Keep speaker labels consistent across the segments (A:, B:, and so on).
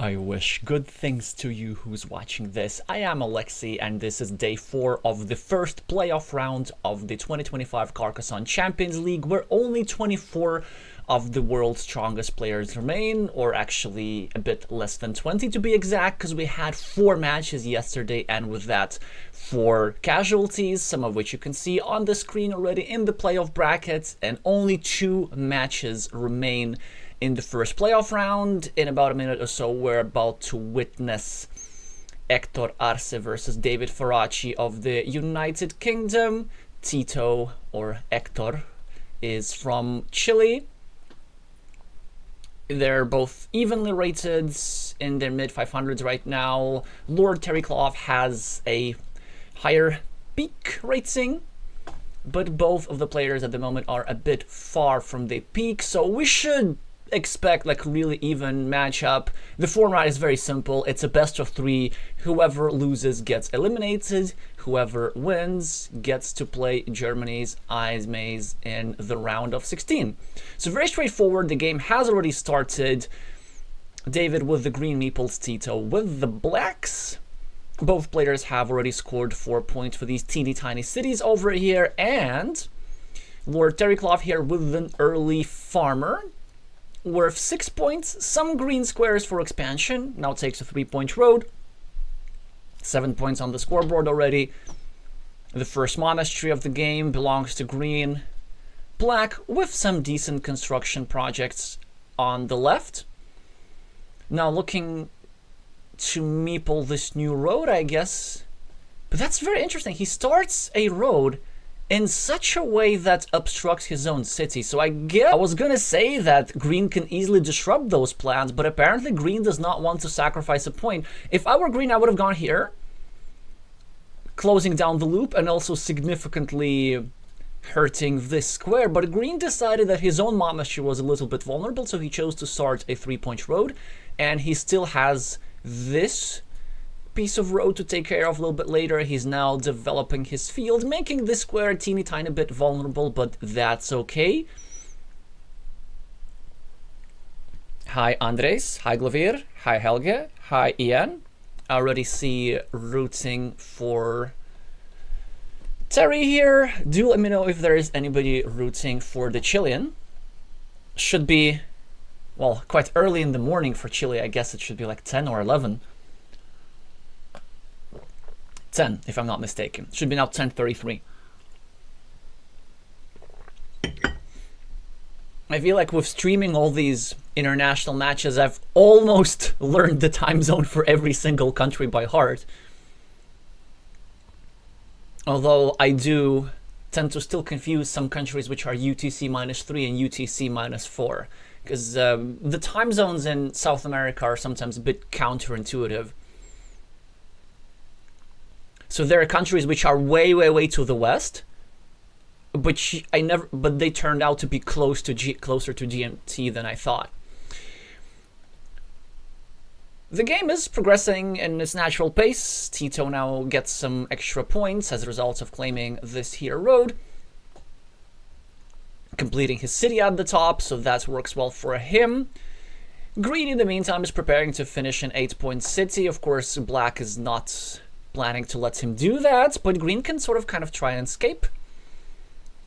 A: I wish good things to you who's watching this. I am Alexey, and this is day 4 of the first playoff round of the 2025 Carcassonne Champions League, where only 24 of the world's strongest players remain, or actually a bit less than 20 to be exact, because we had 4 matches yesterday, and with that 4 casualties, some of which you can see on the screen already in the playoff brackets, and only 2 matches remain in the first playoff round. In about a minute or so, we're about to witness Tito Arce versus David Faraci of the United Kingdom. Tito, or Hector, is from Chile. They're both evenly rated in their mid-500s right now. LordTerrycloth has a higher peak rating, but both of the players at the moment are a bit far from the peak, so we should expect like a really even matchup. The format is very simple. It's a best of 3. Whoever loses gets eliminated. Whoever wins gets to play Germany's yzemaze in the round of 16. So very straightforward. The game has already started. David with the green meeples, Tito with the blacks. Both players have already scored 4 points for these teeny tiny cities over here, and LordTerrycloth here with an early farmer worth 6 points, some green squares for expansion, now takes a 3-point road, 7 points on the scoreboard already. The first monastery of the game belongs to green. Black with some decent construction projects on the left. Now looking to meeple this new road, I guess, but that's very interesting. He starts a road in such a way that obstructs his own city. So I was gonna say that green can easily disrupt those plans, but apparently green does not want to sacrifice a point. If I were green, I would have gone here, closing down the loop and also significantly hurting this square, but green decided that his own monastery was a little bit vulnerable, so he chose to start a 3-point road, and he still has this piece of road to take care of a little bit later. He's now developing his field, making this square a teeny tiny bit vulnerable, but that's okay. Hi Andres, hi Glavir, hi Helge, hi Ian. I already see rooting for Terry here. Do let me know if there is anybody rooting for the Chilean. Should be, well, quite early in the morning for Chile. I guess it should be like 10 or 11. 10, if I'm not mistaken. Should be now 10:33. I feel like with streaming all these international matches, I've almost learned the time zone for every single country by heart. Although I do tend to still confuse some countries which are UTC-3 and UTC-4. Because the time zones in South America are sometimes a bit counterintuitive. So there are countries which are way, way, way to the west, but they turned out to be closer to GMT than I thought. The game is progressing in its natural pace. Tito now gets some extra points as a result of claiming this here road, completing his city at the top, so that works well for him. Green, in the meantime, is preparing to finish an 8-point city. Of course, black is not planning to let him do that, but green can sort of kind of try and escape.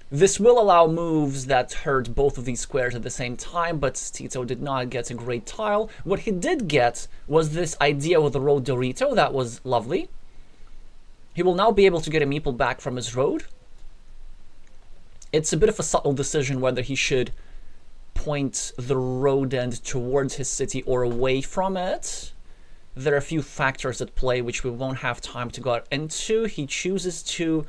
A: This will allow moves that hurt both of these squares at the same time, but Tito did not get a great tile. What he did get was this idea with the road Dorito. That was lovely. He will now be able to get a meeple back from his road. It's a bit of a subtle decision whether he should point the road end towards his city or away from it. There are a few factors at play which we won't have time to go into. He chooses to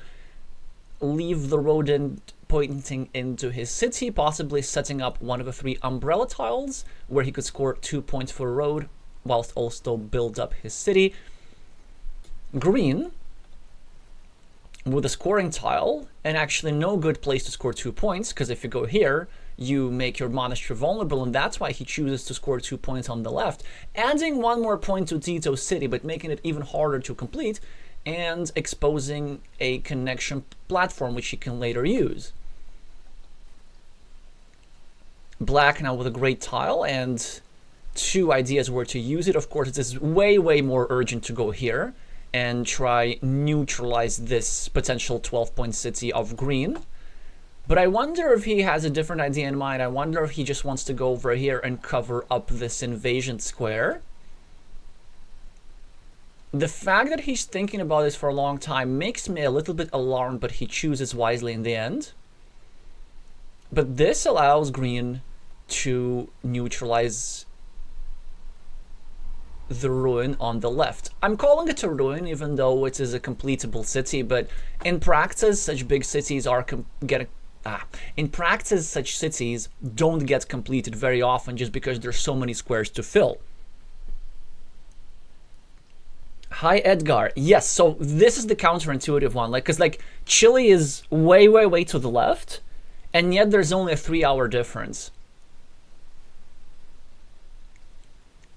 A: leave the road end pointing into his city, possibly setting up one of the 3 umbrella tiles where he could score 2 points for a road whilst also build up his city. Green with a scoring tile, and actually no good place to score 2 points, because if you go here, you make your monastery vulnerable, and that's why he chooses to score 2 points on the left, adding 1 more point to Tito's city, but making it even harder to complete, and exposing a connection platform which he can later use. Black now with a great tile, and two ideas were to use it. Of course, it is way, way more urgent to go here and try neutralize this potential 12-point city of green. But I wonder if he has a different idea in mind. I wonder if he just wants to go over here and cover up this invasion square. The fact that he's thinking about this for a long time makes me a little bit alarmed, but he chooses wisely in the end. But this allows green to neutralize the ruin on the left. I'm calling it a ruin even though it is a completable city, but in practice such big cities are in practice such cities don't get completed very often just because there's so many squares to fill. Hi Edgar. Yes, so this is the counterintuitive one, because Chile is way, way, way to the left, and yet there's only a 3-hour difference.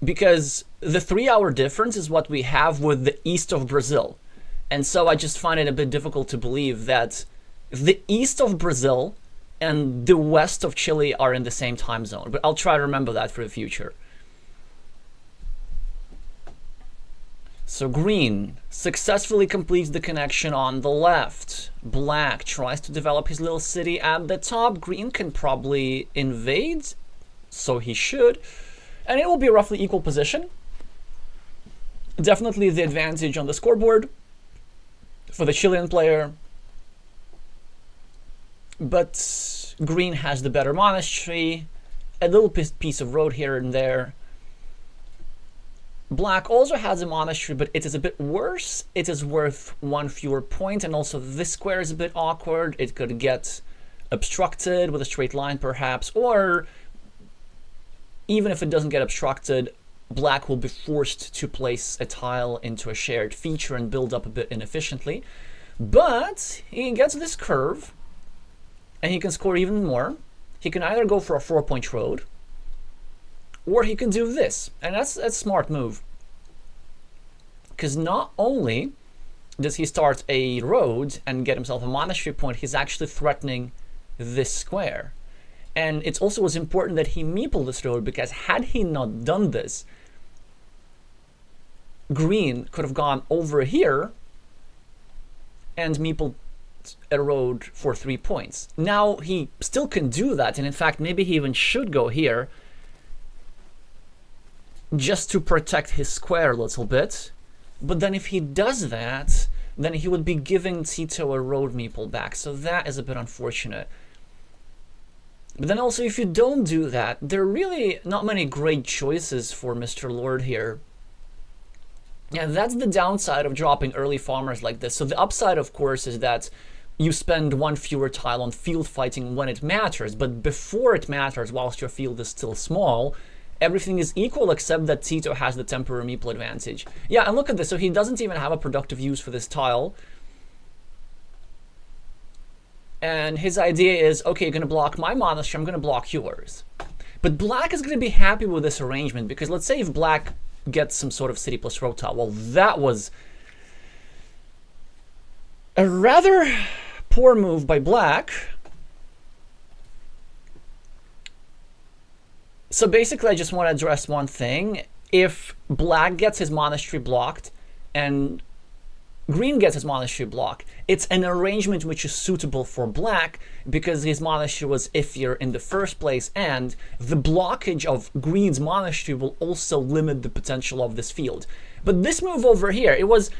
A: Because the 3-hour difference is what we have with the east of Brazil. And so I just find it a bit difficult to believe that the east of Brazil and the west of Chile are in the same time zone. But I'll try to remember that for the future. So green successfully completes the connection on the left. Black tries to develop his little city at the top. Green can probably invade, so he should. And it will be a roughly equal position. Definitely the advantage on the scoreboard for the Chilean player. But green has the better monastery. A little piece of road here and there. Black also has a monastery, but it is a bit worse. It is worth 1 fewer point, and also this square is a bit awkward. It could get obstructed with a straight line perhaps, or even if it doesn't get obstructed, black will be forced to place a tile into a shared feature and build up a bit inefficiently. But he gets this curve, and he can score even more. He can either go for a 4-point road, or he can do this, and that's a smart move. Because not only does he start a road and get himself a monastery point, he's actually threatening this square. And it's also as important that he meeple this road, because had he not done this, green could have gone over here and meepled a road for 3 points. Now he still can do that, and in fact maybe he even should go here just to protect his square a little bit. But then if he does that, then he would be giving Tito a road meeple back, so that is a bit unfortunate. But then also, if you don't do that, there are really not many great choices for Mr. Lord here. Yeah, that's the downside of dropping early farmers like this. So the upside, of course, is that you spend 1 fewer tile on field fighting when it matters, but before it matters, whilst your field is still small, everything is equal except that Tito has the temporary meeple advantage. Yeah, and look at this. So he doesn't even have a productive use for this tile. And his idea is, okay, you're going to block my monastery, I'm going to block yours. But black is going to be happy with this arrangement, because let's say if black gets some sort of city plus road tile, well, that was a rather poor move by black. So basically, I just want to address one thing. If black gets his monastery blocked and green gets his monastery blocked, it's an arrangement which is suitable for black because his monastery was iffier in the first place, and the blockage of green's monastery will also limit the potential of this field. But this move over here, it was,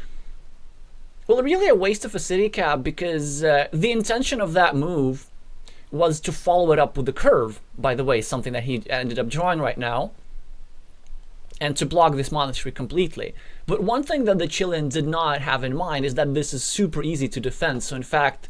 A: well, really a waste of a city cap, because the intention of that move was to follow it up with the curve, by the way, something that he ended up drawing right now, and to block this monastery completely. But one thing that the Chilean did not have in mind is that this is super easy to defend. So in fact,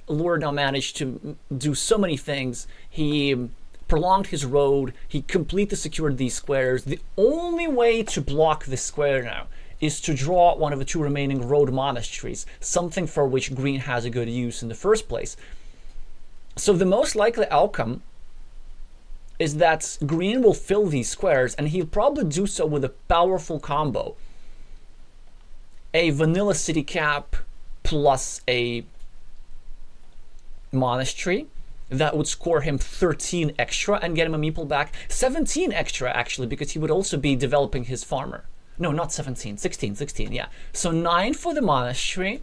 A: Lord now managed to do so many things. He prolonged his road, he completely secured these squares. The only way to block this square now is to draw one of the 2 remaining road monasteries, something for which green has a good use in the first place. So the most likely outcome is that green will fill these squares, and he'll probably do so with a powerful combo. A vanilla city cap plus a monastery, that would score him 13 extra and get him a meeple back. 17 extra, actually, because he would also be developing his farmer. No, not 17, 16, yeah. So 9 for the monastery,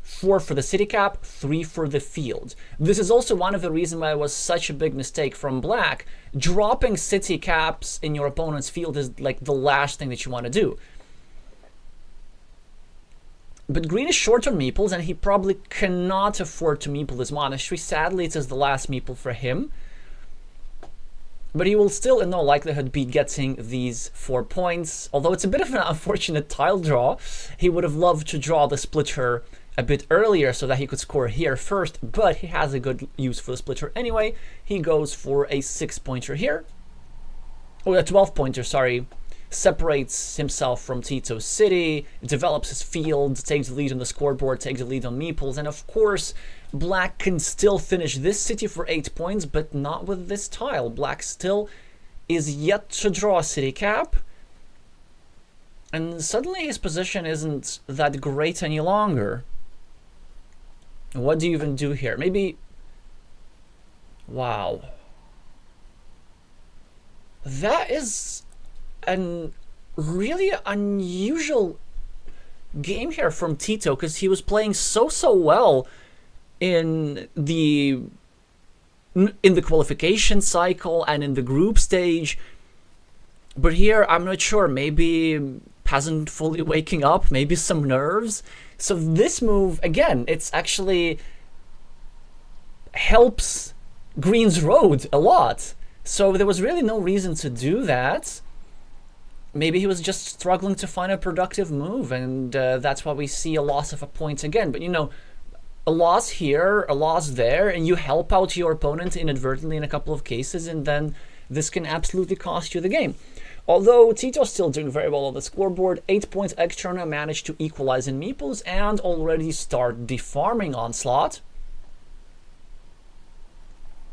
A: 4 for the city cap, 3 for the field. This is also one of the reasons why it was such a big mistake from black. Dropping city caps in your opponent's field is like the last thing that you want to do. But green is short on meeples, and he probably cannot afford to meeple his monastery. Sadly, it is the last meeple for him. But he will still, in all likelihood, be getting these 4 points. Although it's a bit of an unfortunate tile draw. He would have loved to draw the splitter a bit earlier so that he could score here first. But he has a good use for the splitter anyway. He goes for a 6-pointer here. Oh, a 12-pointer, sorry. Separates himself from Tito's city, develops his field, takes the lead on the scoreboard, takes the lead on meeples, and of course, black can still finish this city for 8 points, but not with this tile. Black still is yet to draw a city cap, and suddenly his position isn't that great any longer. What do you even do here? Maybe... Wow. That is a really unusual game here from Tito, because he was playing so well in the qualification cycle and in the group stage, but here I'm not sure. Maybe hasn't fully waking up, maybe some nerves. So this move again, it's actually helps green's road a lot. So there was really no reason to do that. Maybe he was just struggling to find a productive move, and that's why we see a loss of a point again. But, you know, a loss here, a loss there, and you help out your opponent inadvertently in a couple of cases, and then this can absolutely cost you the game. Although Tito's still doing very well on the scoreboard, 8 points extra, now managed to equalize in meeples and already start the farming onslaught.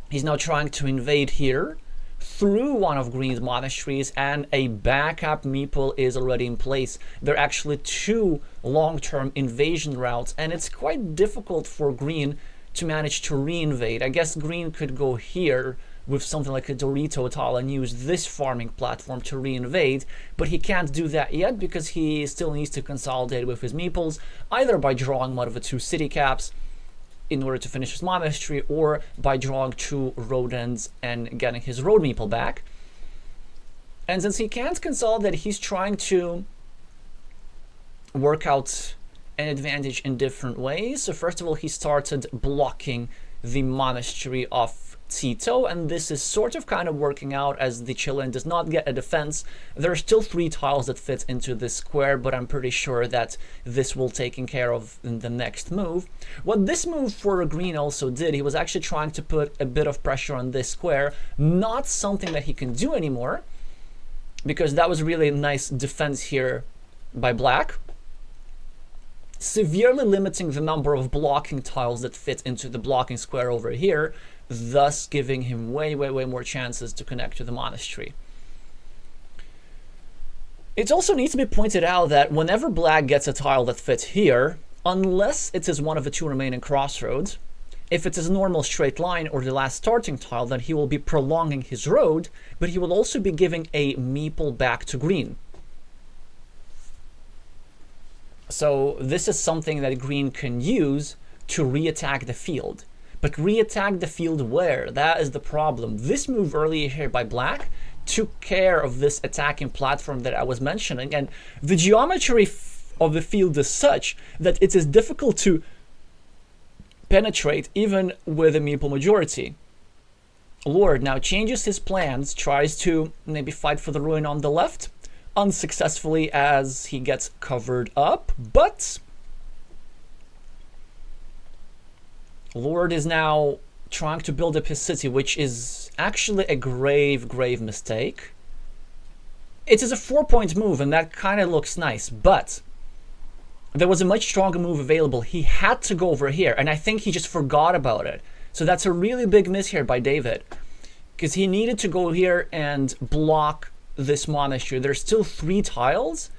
A: He's now trying to invade here through one of green's monasteries, and a backup meeple is already in place. There are actually 2 long-term invasion routes, and it's quite difficult for green to manage to re-invade. I guess green could go here with something like a Dorito tile and use this farming platform to re-invade, but he can't do that yet because he still needs to consolidate with his meeples, either by drawing one of the 2 city caps in order to finish his monastery, or by drawing 2 road ends and getting his road meeple back. And since he can't consolidate, he's trying to work out an advantage in different ways. So first of all, he started blocking the monastery of Tito, and this is sort of kind of working out as the Chilean does not get a defense. There are still 3 tiles that fit into this square, but I'm pretty sure that this will taken care of in the next move. What this move for green also did, he was actually trying to put a bit of pressure on this square, not something that he can do anymore, because that was really a nice defense here by black, severely limiting the number of blocking tiles that fit into the blocking square over here, thus giving him way more chances to connect to the monastery. It also needs to be pointed out that whenever black gets a tile that fits here, unless it is one of the 2 remaining crossroads, if it is a normal straight line or the last starting tile, then he will be prolonging his road, but he will also be giving a meeple back to green. So this is something that green can use to re-attack the field. But re-attack the field where? That is the problem. This move earlier here by black took care of this attacking platform that I was mentioning, and the geometry of the field is such that it is difficult to penetrate even with a meeple majority. Lord now changes his plans, tries to maybe fight for the ruin on the left, unsuccessfully as he gets covered up, but Lord is now trying to build up his city, which is actually a grave mistake. It is a 4-point move, and that kind of looks nice, but there was a much stronger move available. He had to go over here, and I think he just forgot about it. So that's a really big miss here by David, because he needed to go here and block this monastery. There's still 3 tiles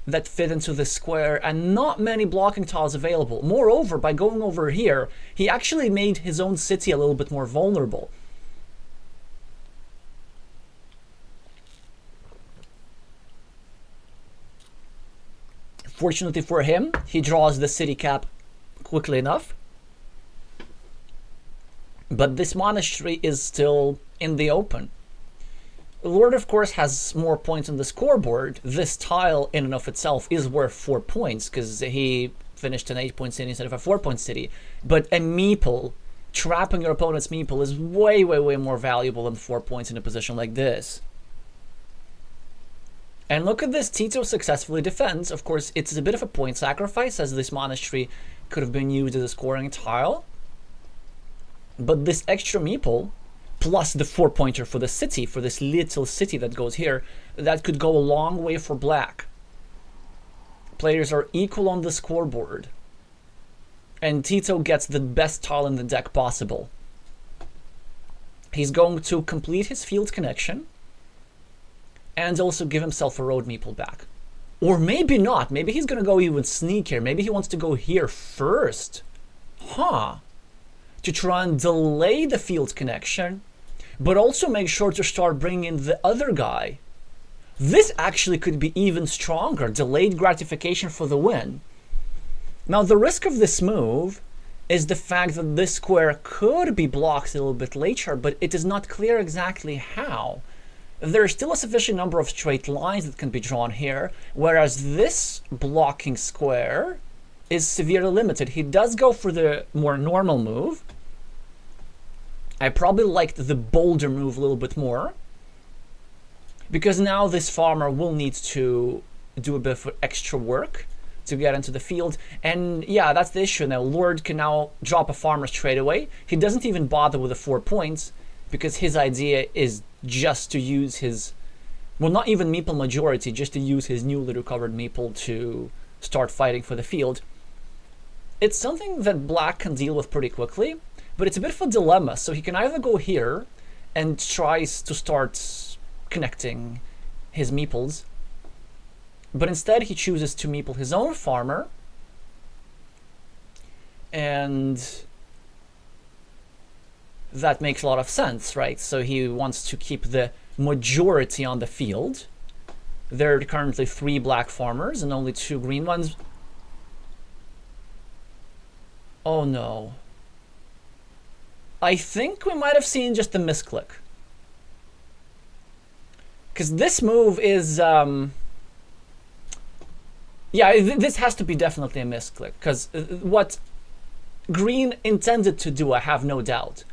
A: that fit into the square and not many blocking tiles available. Moreover, by going over here, he actually made his own city a little bit more vulnerable. Fortunately for him, he draws the city cap quickly enough. But this monastery is still in the open. Lord, of course, has more points on the scoreboard. This tile in and of itself is worth 4 points because he finished an 8-point city instead of a 4-point city. But a meeple, trapping your opponent's meeple, is way, way, way more valuable than 4 points in a position like this. And look at this, Tito successfully defends. Of course, it's a bit of a point sacrifice, as this monastery could have been used as a scoring tile. But this extra meeple, plus the 4-pointer for the city, for this little city that goes here, that could go a long way for black. Players are equal on the scoreboard. And Tito gets the best tile in the deck possible. He's going to complete his field connection and also give himself a road meeple back. Or maybe not. Maybe he's going to go even sneakier. Maybe he wants to go here first. Huh. To try and delay the field connection, but also make sure to start bringing in the other guy. This actually could be even stronger. Delayed gratification for the win. Now, the risk of this move is the fact that this square could be blocked a little bit later, but it is not clear exactly how. There's still a sufficient number of straight lines that can be drawn here, whereas this blocking square is severely limited. He does go for the more normal move. I probably liked the bolder move a little bit more, because now this farmer will need to do a bit of extra work to get into the field. And yeah, that's the issue now. Lord can now drop a farmer straight away. He doesn't even bother with the 4 points, because his idea is just to use his, well, not even meeple majority, just to use his newly recovered meeple to start fighting for the field. It's something that black can deal with pretty quickly, but it's a bit of a dilemma. So he can either go here and tries to start connecting his meeples, but instead he chooses to meeple his own farmer, and that makes a lot of sense, right? So he wants to keep the majority on the field. There are currently 3 black farmers and only 2 green ones. Oh no. I think we might have seen just a misclick. Because this move is... this has to be definitely a misclick. Because what green intended to do, I have no doubt,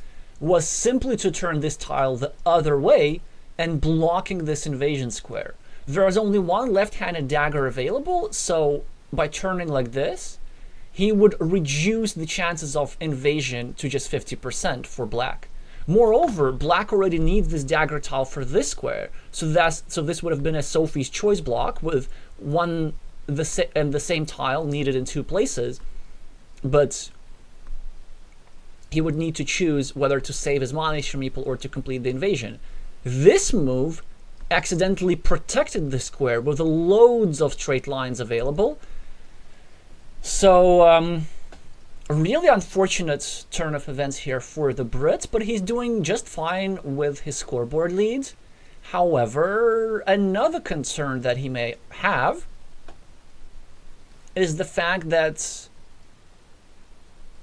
A: was simply to turn this tile the other way and blocking this invasion square. There is only one left-handed dagger available, so by turning like this, he would reduce the chances of invasion to just 50% for black. Moreover, black already needs this dagger tile for this square, so this would have been a Sophie's Choice block with the same tile needed in 2 places, but he would need to choose whether to save his monastery meeple or to complete the invasion. This move accidentally protected the square with loads of straight lines available. So, really unfortunate turn of events here for the Brit, but he's doing just fine with his scoreboard lead. However, another concern that he may have is the fact that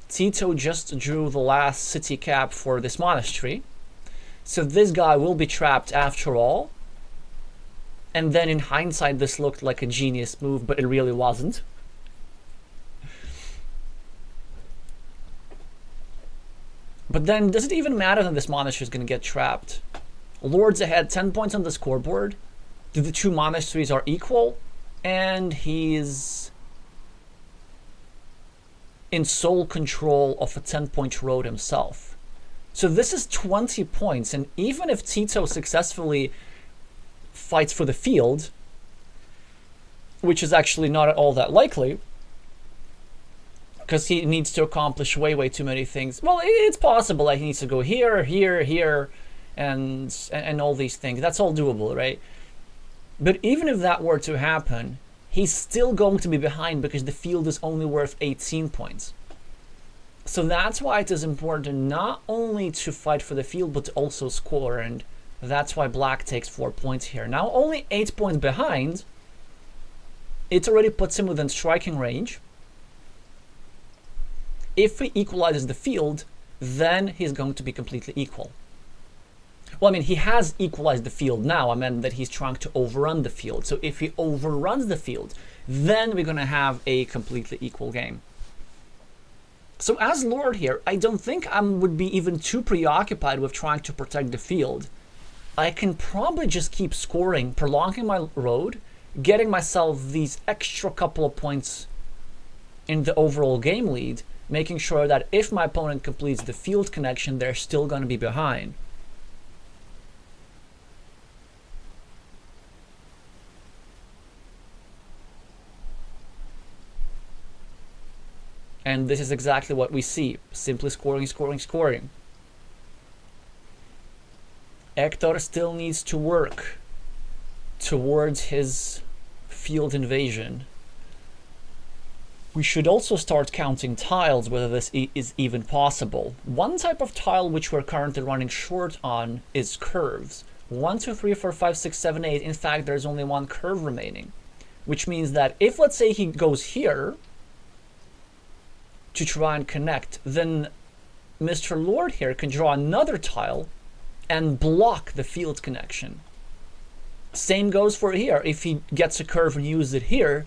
A: Tito just drew the last city cap for this monastery. So this guy will be trapped after all. And then in hindsight, this looked like a genius move, but it really wasn't. But then, does it even matter that this monastery is going to get trapped? Lord's ahead, 10 points on the scoreboard. The 2 monasteries are equal. And he's in sole control of a 10-point road himself. So this is 20 points, and even if Tito successfully fights for the field, which is actually not at all that likely, because he needs to accomplish way, way too many things. Well, it's possible that he needs to go here, here, here, and all these things. That's all doable, right? But even if that were to happen, he's still going to be behind because the field is only worth 18 points. So that's why it is important not only to fight for the field, but to also score. And that's why black takes 4 points here. Now only 8 points behind. It already puts him within striking range. If he equalizes the field, then he's going to be completely equal. Well, I mean, he has equalized the field now. I meant that he's trying to overrun the field. So if he overruns the field, then we're going to have a completely equal game. So as Lord here, I don't think I would be even too preoccupied with trying to protect the field. I can probably just keep scoring, prolonging my road, getting myself these extra couple of points in the overall game lead, making sure that if my opponent completes the field connection, they're still going to be behind. And this is exactly what we see. Simply scoring, scoring, scoring. Hector still needs to work towards his field invasion. We should also start counting tiles, whether this is even possible. One type of tile which we're currently running short on is curves. 1, 2, 3, 4, 5, 6, 7, 8. In fact, there's only one curve remaining. Which means that if, let's say, he goes here to try and connect, then Mr. Lord here can draw another tile and block the field connection. Same goes for here. If he gets a curve and uses it here,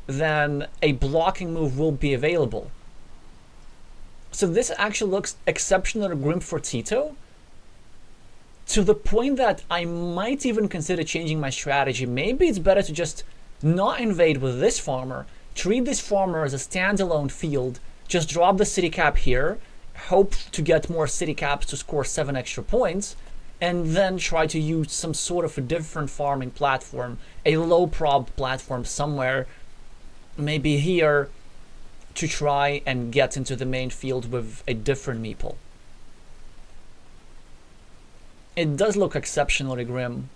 A: then a blocking move will be available. So this actually looks exceptionally grim for Tito, to the point that I might even consider changing my strategy. Maybe it's better to just not invade with this farmer, treat this farmer as a standalone field, just drop the city cap here, hope to get more city caps to score 7 extra points, and then try to use some sort of a different farming platform, a low prob platform somewhere, maybe here, to try and get into the main field with a different meeple. It does look exceptionally grim.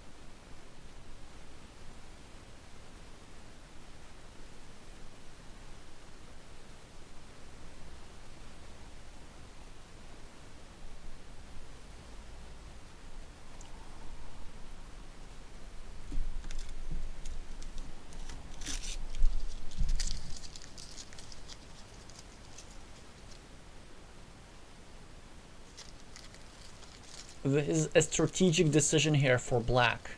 A: This is a strategic decision here for black.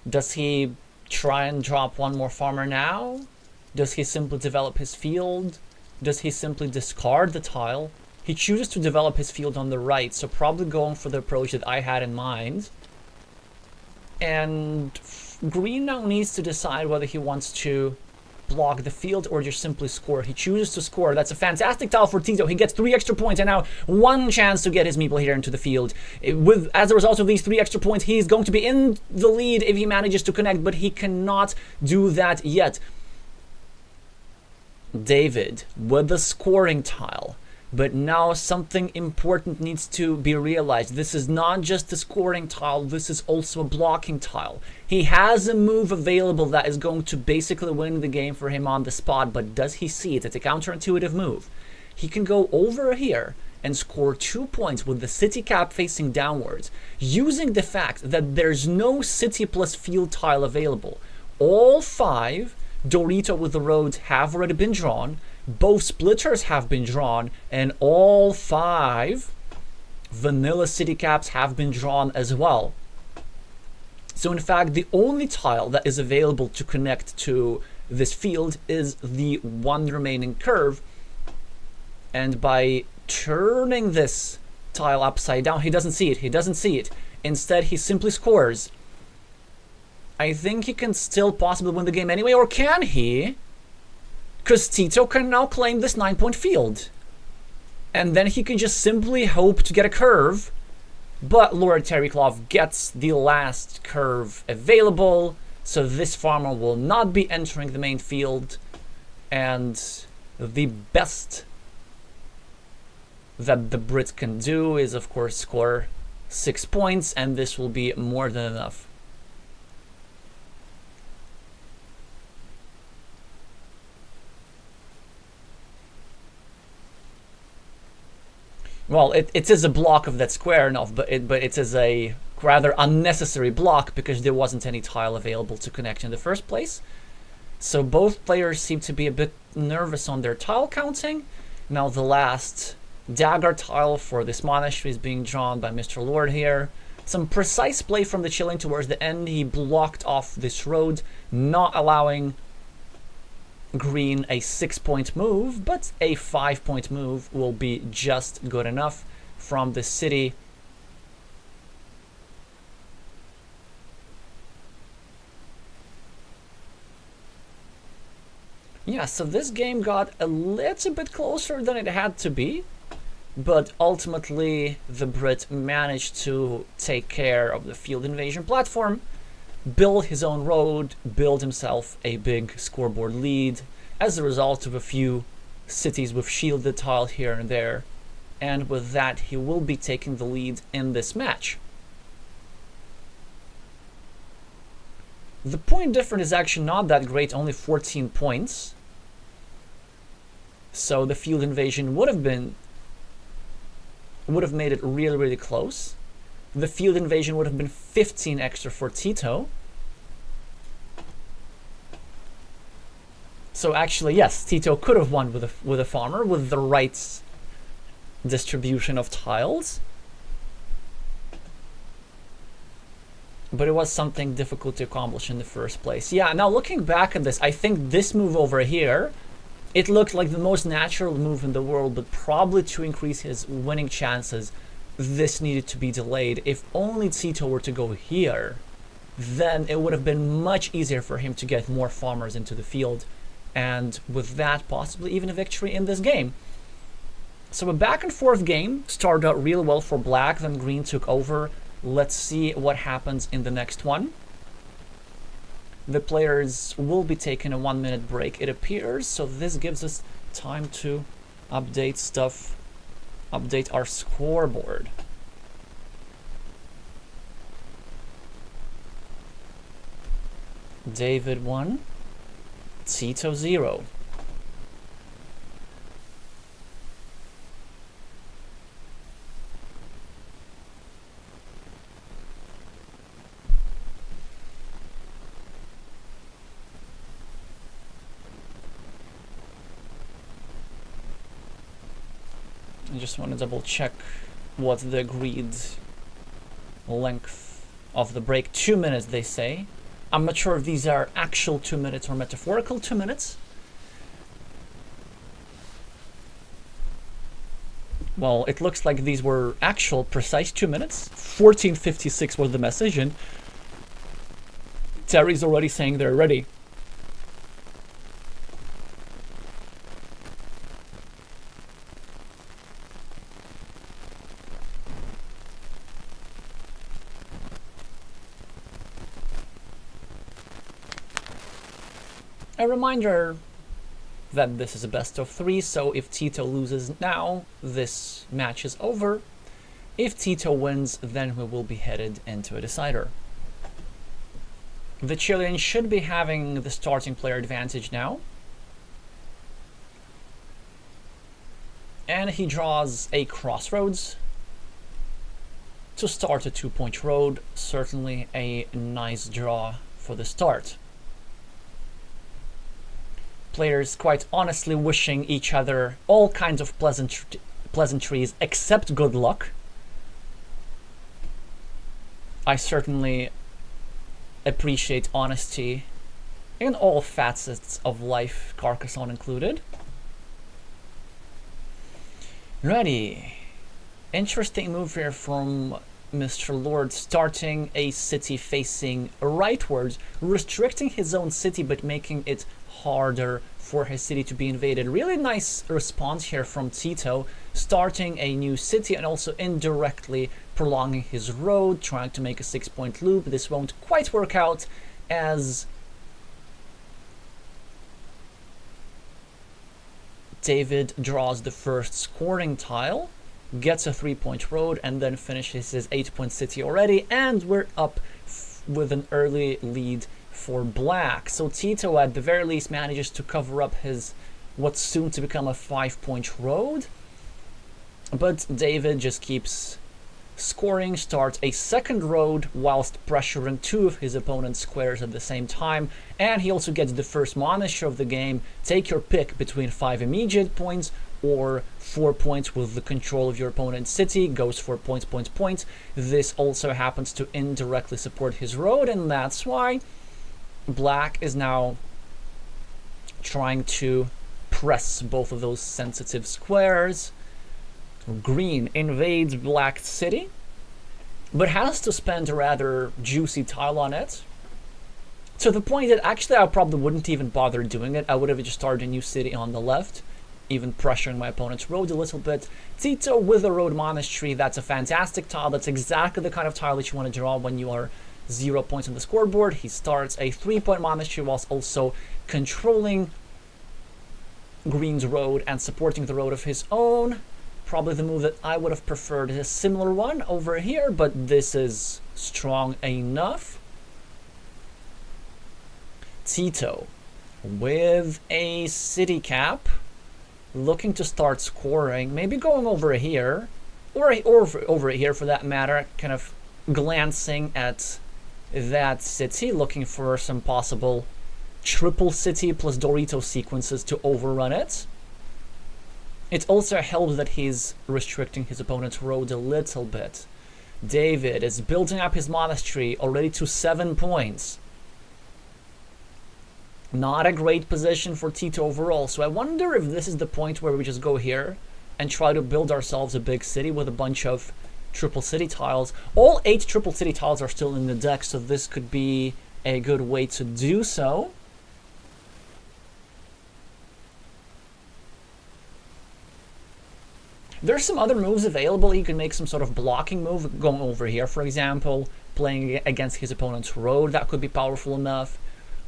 A: Does he try and drop one more farmer now? Does he simply develop his field? Does he simply discard the tile? He chooses to develop his field on the right, so probably going for the approach that I had in mind. And green now needs to decide whether he wants to block the field or just simply score. He chooses to score. That's a fantastic tile for Tito. He gets 3 extra points and now 1 chance to get his meeple here into the field. As a result of these 3 extra points, he's going to be in the lead if he manages to connect, but he cannot do that yet. David with the scoring tile. But now something important needs to be realized. This is not just a scoring tile, this is also a blocking tile. He has a move available that is going to basically win the game for him on the spot, but does he see it? It's a counterintuitive move. He can go over here and score 2 points with the city cap facing downwards, using the fact that there's no city plus field tile available. All 5 Dorito with the roads have already been drawn. Both splitters have been drawn, and all 5 vanilla city caps have been drawn as well. So in fact, the only tile that is available to connect to this field is the 1 remaining curve. And by turning this tile upside down, he doesn't see it. He doesn't see it. Instead, he simply scores. I think he can still possibly win the game anyway, or can he? Because Tito can now claim this 9-point field. And then he can just simply hope to get a curve. But LordTerrycloth gets the last curve available. So this farmer will not be entering the main field. And the best that the Brit can do is, of course, score 6 points. And this will be more than enough. Well, it is a block of that square enough, but it is a rather unnecessary block because there wasn't any tile available to connect in the first place. So both players seem to be a bit nervous on their tile counting. Now the last dagger tile for this monastery is being drawn by Mr. Lord here. Some precise play from the Chilean towards the end. He blocked off this road, not allowing green a 6-point move, but a 5-point move will be just good enough from the city. Yeah, so this game got a little bit closer than it had to be, but ultimately the Brit managed to take care of the field invasion platform, build his own road, build himself a big scoreboard lead as a result of a few cities with shielded tile here and there, and with that he will be taking the lead in this match. The point difference is actually not that great, only 14 points. So the field invasion would have made it really, really close. The field invasion would have been 15 extra for Tito. So actually, yes, Tito could have won with a farmer with the right distribution of tiles. But it was something difficult to accomplish in the first place. Yeah, now looking back at this, I think this move over here, it looked like the most natural move in the world, but probably to increase his winning chances, this needed to be delayed. If only Tito were to go here, then it would have been much easier for him to get more farmers into the field, and with that, possibly even a victory in this game. So a back and forth game started out real well for black, then green took over. Let's see what happens in the next one. The players will be taking a 1-minute break, it appears, so this gives us time to update stuff, update our scoreboard. David 1, Tito 0. I just want to double check what the agreed length of the break. 2 minutes, they say. I'm not sure if these are actual 2 minutes or metaphorical 2 minutes. Well, it looks like these were actual precise 2 minutes. 14:56 was the message, and Terry's already saying they're ready. A reminder that this is a best of 3, so if Tito loses now, this match is over. If Tito wins, then we will be headed into a decider. The Chilean should be having the starting player advantage now. And he draws a crossroads to start a 2-point road. Certainly a nice draw for the start. Players quite honestly wishing each other all kinds of pleasantries except good luck. I certainly appreciate honesty in all facets of life, Carcassonne included. Ready. Interesting move here from Mr. Lord, starting a city facing rightwards, restricting his own city but making it harder for his city to be invaded. Really nice response here from Tito, starting a new city and also indirectly prolonging his road, trying to make a 6-point loop. This won't quite work out as David draws the first scoring tile, gets a 3-point road, and then finishes his 8-point city already, and we're up with an early lead for black. So Tito at the very least manages to cover up his what's soon to become a 5-point road. But David just keeps scoring, starts a second road whilst pressuring two of his opponent's squares at the same time, and he also gets the first monastery of the game. Take your pick between 5 immediate points or 4 points with the control of your opponent's city. Goes for points. This also happens to indirectly support his road, and that's why Black is now trying to press both of those sensitive squares. Green invades Black city, but has to spend a rather juicy tile on it, to the point that actually I probably wouldn't even bother doing it. I would have just started a new city on the left, even pressuring my opponent's road a little bit. Tito with a road monastery, that's a fantastic tile. That's exactly the kind of tile that you want to draw when you are 0 points on the scoreboard. He starts a 3-point monastery whilst also controlling Green's road and supporting the road of his own. Probably the move that I would have preferred is a similar one over here, but this is strong enough. Tito with a city cap, looking to start scoring, maybe going over here, or over here for that matter, kind of glancing at that city, looking for some possible triple city plus Dorito sequences to overrun it. It also helps that he's restricting his opponent's road a little bit. David is building up his monastery already to 7 points. Not a great position for Tito overall, so I wonder if this is the point where we just go here and try to build ourselves a big city with a bunch of triple city tiles. All 8 triple city tiles are still in the deck, so this could be a good way to do so. There's some other moves available. He can make some sort of blocking move, going over here, for example, playing against his opponent's road. That could be powerful enough.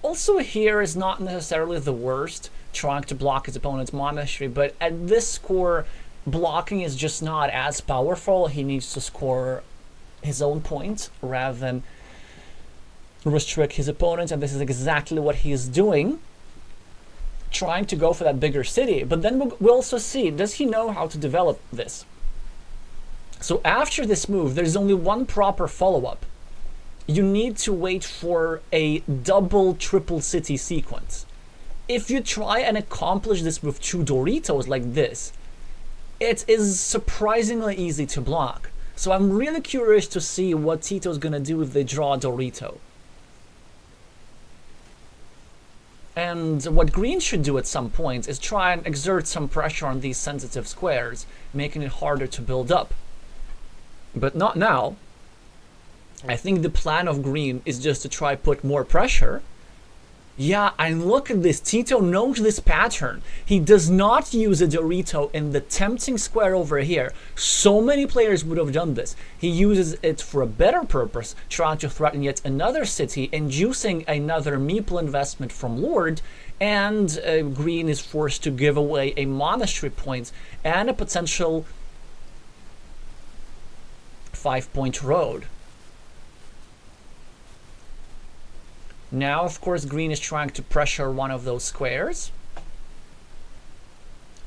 A: Also here is not necessarily the worst, trying to block his opponent's monastery, but at this score, blocking is just not as powerful. He needs to score his own point rather than restrict his opponent, and this is exactly what he is doing, trying to go for that bigger city. But then we'll also see, does he know how to develop this? So after this move, there's only one proper follow-up. You need to wait for a double triple city sequence. If you try and accomplish this with 2 Doritos like this, it is surprisingly easy to block. So I'm really curious to see what Tito's gonna do if they draw a Dorito. And what Green should do at some point is try and exert some pressure on these sensitive squares, making it harder to build up. But not now. I think the plan of Green is just to try put more pressure. Yeah, and look at this. Tito knows this pattern. He does not use a Dorito in the tempting square over here. So many players would have done this. He uses it for a better purpose, trying to threaten yet another city, inducing another meeple investment from Lord, and Green is forced to give away a monastery point and a potential 5-point road. Now, of course, Green is trying to pressure one of those squares.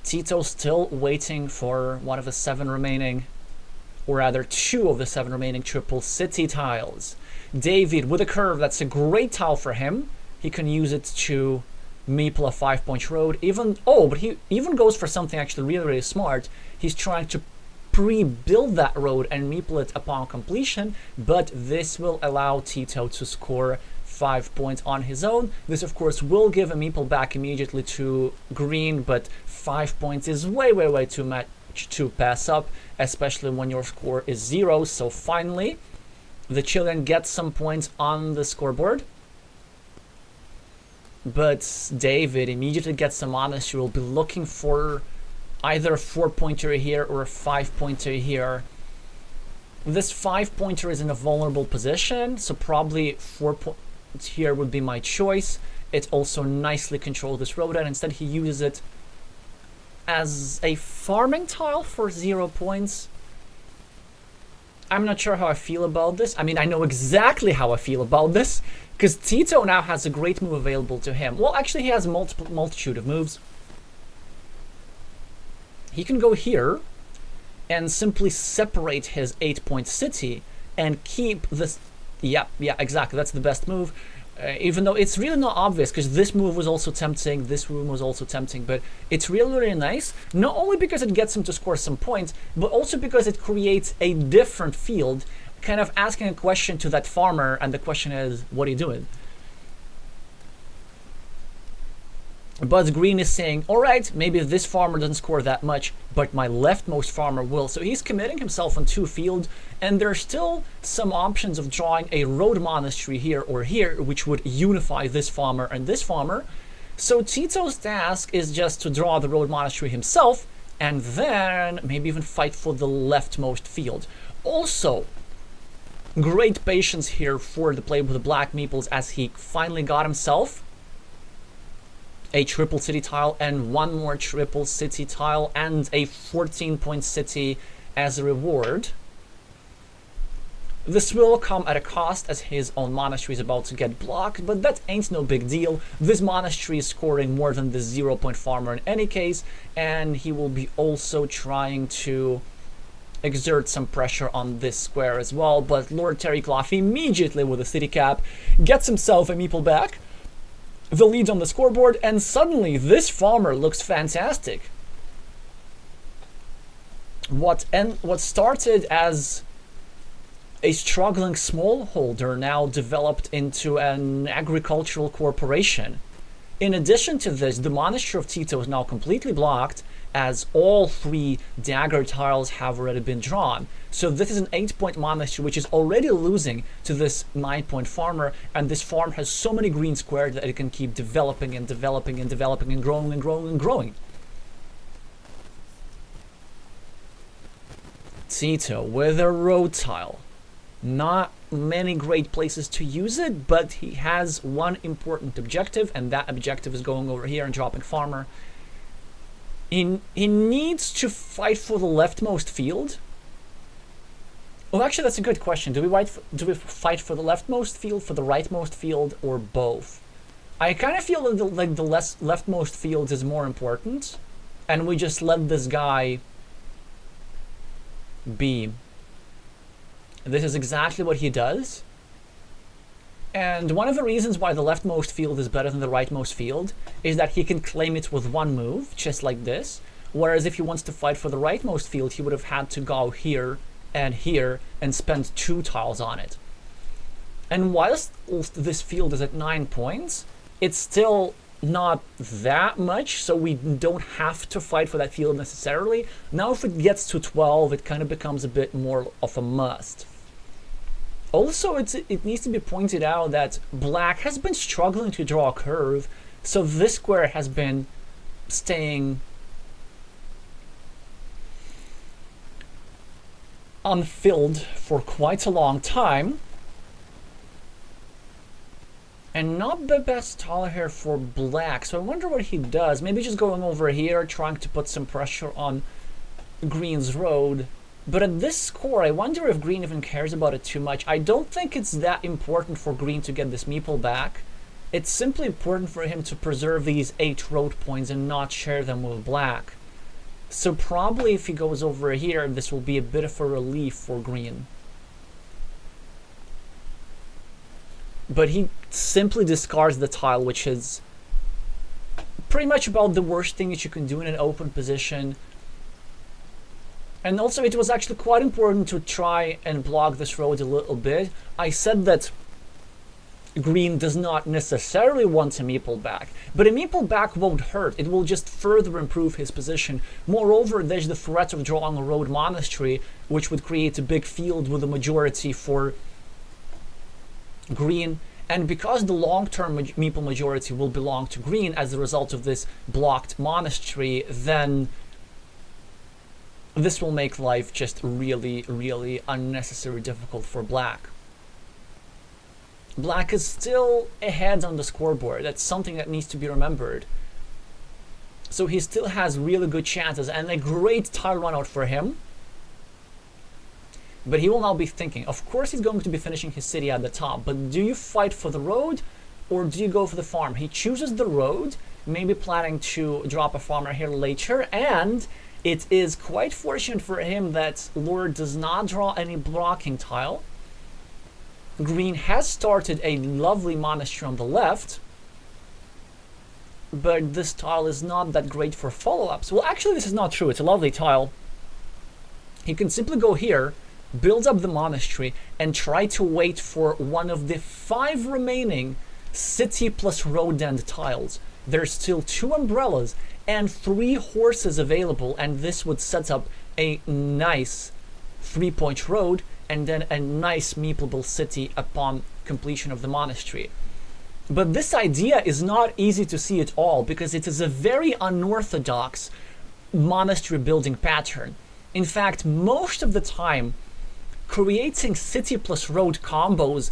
A: Tito's still waiting for one of the 7 remaining, or rather 2 of the 7 remaining triple city tiles. David with a curve, that's a great tile for him. He can use it to meeple a 5-point road. But he even goes for something actually really, really smart. He's trying to pre-build that road and meeple it upon completion, but this will allow Tito to score 5 points on his own. This of course will give a meeple back immediately to Green, but 5 points is way too much to pass up, especially when your score is 0. So finally the Chilean gets some points on the scoreboard, but David immediately gets some monastery. Will be looking for either a 4-pointer here or a 5-pointer here. This 5-pointer is in a vulnerable position, so probably 4 points here would be my choice. It also nicely controls this road, and instead he uses it as a farming tile for 0 points. I'm not sure how I feel about this. I mean, I know exactly how I feel about this, because Tito now has a great move available to him. Well, actually he has a multitude of moves. He can go here and simply separate his 8-point city and keep this. Yeah, exactly. That's the best move. Even though it's really not obvious, because this move was also tempting, this move was also tempting, but it's really, really nice. Not only because it gets him to score some points, but also because it creates a different field, kind of asking a question to that farmer, and the question is, what are you doing? But green is saying, all right, maybe this farmer doesn't score that much, but my leftmost farmer will. So he's committing himself on 2 fields, and there's still some options of drawing a road monastery here or here, which would unify this farmer and this farmer. So Tito's task is just to draw the road monastery himself, and then maybe even fight for the leftmost field. Also, great patience here for the player with the black meeples, as he finally got himself a triple city tile and 1 more triple city tile and a 14-point city as a reward. This will come at a cost, as his own monastery is about to get blocked, but that ain't no big deal. This monastery is scoring more than the 0-point farmer in any case, and he will be also trying to exert some pressure on this square as well. But LordTerrycloth immediately with a city cap gets himself a meeple back, the lead on the scoreboard, and suddenly this farmer looks fantastic. What started as a struggling smallholder now developed into an agricultural corporation. In addition to this, the monastery of Tito is now completely blocked, as all 3 dagger tiles have already been drawn. So this is an 8-point monastery which is already losing to this 9-point farmer, and this farm has so many green squares that it can keep developing and developing and developing and growing and growing and growing. Tito with a road tile. Not many great places to use it, but he has one important objective, and that objective is going over here and dropping farmer. He needs to fight for the leftmost field. Oh, actually, that's a good question. Do we fight for the leftmost field, for the rightmost field, or both? I kind of feel like the leftmost field is more important, and we just let this guy be. This is exactly what he does. And one of the reasons why the leftmost field is better than the rightmost field is that he can claim it with 1 move, just like this. Whereas if he wants to fight for the rightmost field, he would have had to go here and spend 2 tiles on it. And whilst this field is at 9 points, it's still not that much, so we don't have to fight for that field necessarily. Now if it gets to 12, it kind of becomes a bit more of a must. Also, it needs to be pointed out that black has been struggling to draw a curve, so this square has been staying unfilled for quite a long time. And not the best tile here for black, so I wonder what he does. Maybe just going over here, trying to put some pressure on green's road. But at this score, I wonder if green even cares about it too much. I don't think it's that important for green to get this meeple back. It's simply important for him to preserve these 8 road points and not share them with black. So probably if he goes over here, this will be a bit of a relief for green. But he simply discards the tile, which is pretty much about the worst thing that you can do in an open position. And also, it was actually quite important to try and block this road a little bit. I said that green does not necessarily want a meeple back, but a meeple back won't hurt. It will just further improve his position. Moreover, there's the threat of drawing a road monastery, which would create a big field with a majority for green. And because the long-term meeple majority will belong to green as a result of this blocked monastery, then this will make life just really, really unnecessarily difficult for black. Black is still ahead on the scoreboard. That's something that needs to be remembered. So he still has really good chances and a great tile run out for him. But he will now be thinking, of course he's going to be finishing his city at the top, but do you fight for the road or do you go for the farm? He chooses the road, maybe planning to drop a farmer here later, and It is quite fortunate for him that Lord does not draw any blocking tile. Green has started a lovely monastery on the left, but this tile is not that great for follow-ups. Well, actually, this is not true. It's a lovely tile. He can simply go here, build up the monastery, and try to wait for one of the 5 remaining city plus road end tiles. There's still 2 umbrellas and 3 horses available, and this would set up a nice 3-point road and then a nice meepleable city upon completion of the monastery. But this idea is not easy to see at all, because it is a very unorthodox monastery building pattern. In fact, most of the time, creating city plus road combos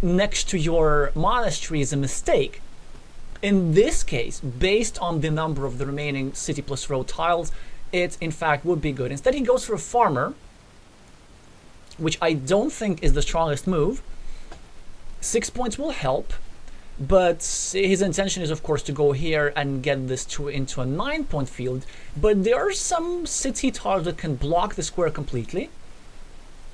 A: next to your monastery is a mistake. In this case, based on the number of the remaining city plus road tiles, it in fact would be good. Instead, he goes for a farmer, which I don't think is the strongest move. 6 points will help, but his intention is of course to go here and get this into a 9-point field. But there are some city tiles that can block the square completely.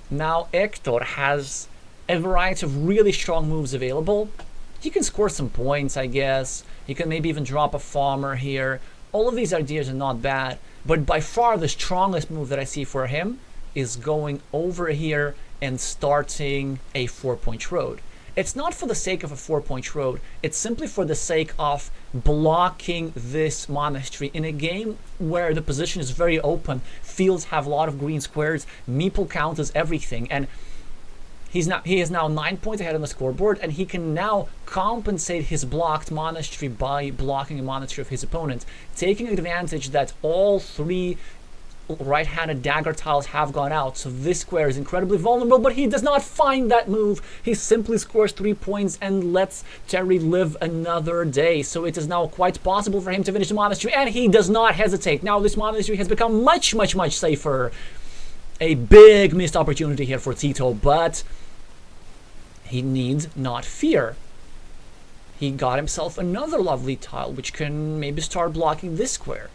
A: Now Hector has a variety of really strong moves available. He can score some points, I guess. He can maybe even drop a farmer here. All of these ideas are not bad, but by far the strongest move that I see for him is going over here and starting a 4-point road. It's not for the sake of a 4-point road, it's simply for the sake of blocking this monastery in a game where the position is very open, fields have a lot of green squares, meeple count is everything, and he is now 9 points ahead on the scoreboard, and he can now compensate his blocked monastery by blocking a monastery of his opponent, taking advantage that all 3 right-handed dagger tiles have gone out, so this square is incredibly vulnerable, but he does not find that move. He simply scores 3 points and lets Terry live another day. So it is now quite possible for him to finish the monastery, and he does not hesitate. Now this monastery has become much, much, much safer. A big missed opportunity here for Tito, but he needs not fear. He got himself another lovely tile, which can maybe start blocking this square.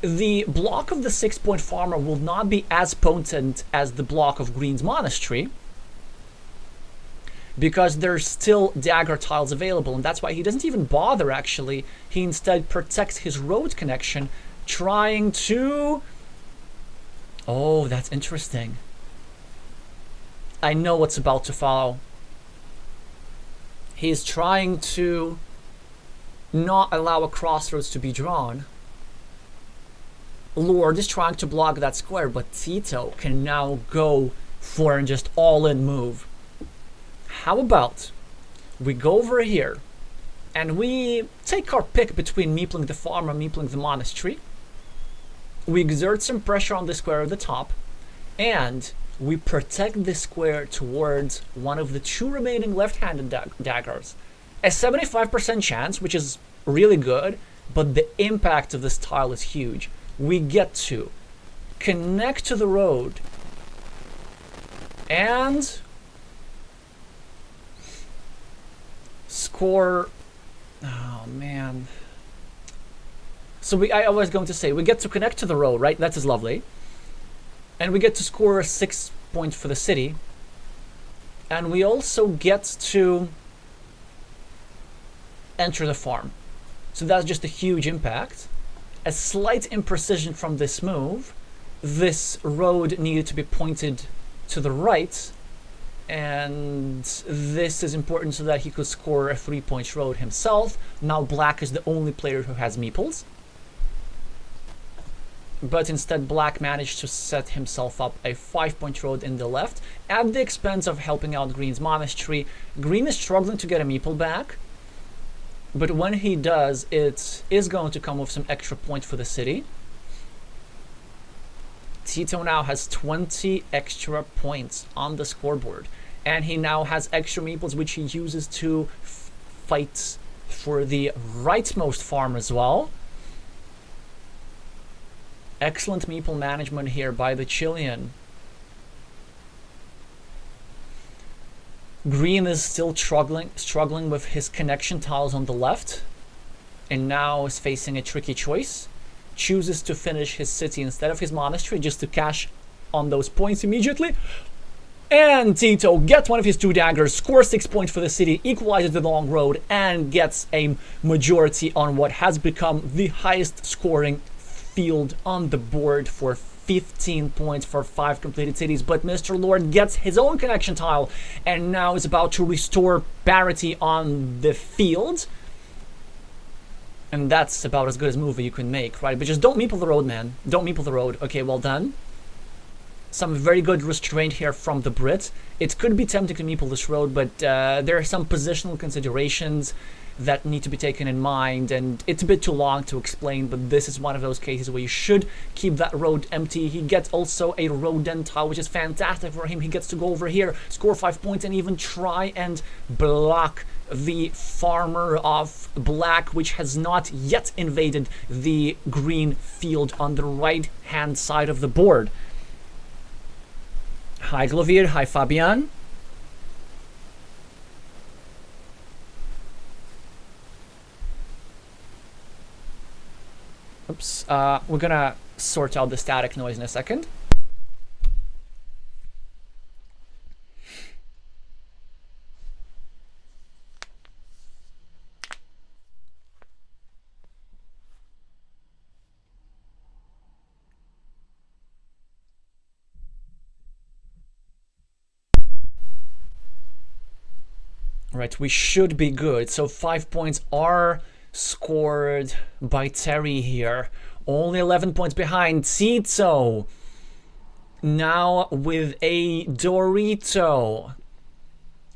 A: The block of the 6-point farmer will not be as potent as the block of Green's monastery, because there's still dagger tiles available, and that's why he doesn't even bother actually. He instead protects his road connection, trying to... Oh, that's interesting. I know what's about to follow. He's trying to not allow a crossroads to be drawn. Lord is trying to block that square, but Tito can now go for an just all-in move. How about we go over here and we take our pick between meepling the farm and meepling the monastery. We exert some pressure on the square at the top, and we protect this square towards one of the 2 remaining left-handed daggers. A 75% chance, which is really good, but the impact of this tile is huge. We get to connect to the road and score. Oh man. So I was going to say we get to connect to the road, right? That is lovely. And we get to score 6 points for the city. And we also get to enter the farm. So that's just a huge impact. A slight imprecision from this move. This road needed to be pointed to the right, and this is important so that he could score a 3-point road himself. Now black is the only player who has meeples, but instead black managed to set himself up a 5-point road in the left at the expense of helping out Green's monastery. Green is struggling to get a meeple back, but when he does, it is going to come with some extra points for the city. Tito now has 20 extra points on the scoreboard, and he now has extra meeples which he uses to fight for the rightmost farm as well. Excellent meeple management here by the Chilean. Green is still struggling with his connection tiles on the left, and now is facing a tricky choice. chooses to finish his city instead of his monastery just to cash on those points immediately. And Tito gets one of his 2 daggers, scores 6 points for the city, equalizes the long road, and gets a majority on what has become the highest scoring field on the board for 15 points for 5 completed cities. But Mr. Lord gets his own connection tile and now is about to restore parity on the field. And that's about as good as move you can make, right? But just don't meeple the road, man. Don't meeple the road. Okay, well done. Some very good restraint here from the Brit. It could be tempting to meeple this road, but there are some positional considerations that need to be taken in mind, and it's a bit too long to explain, but this is one of those cases where you should keep that road empty. He gets also a rodent tile, which is fantastic for him. He gets to go over here, score 5 points, and even try and block the farmer of black, which has not yet invaded the green field on the right hand side of the board. Hi Glovier, hi Fabian. Oops, we're gonna sort out the static noise in a second. Right, we should be good. So 5 points are scored by Terry here. Only 11 points behind Tito. Now with a Dorito.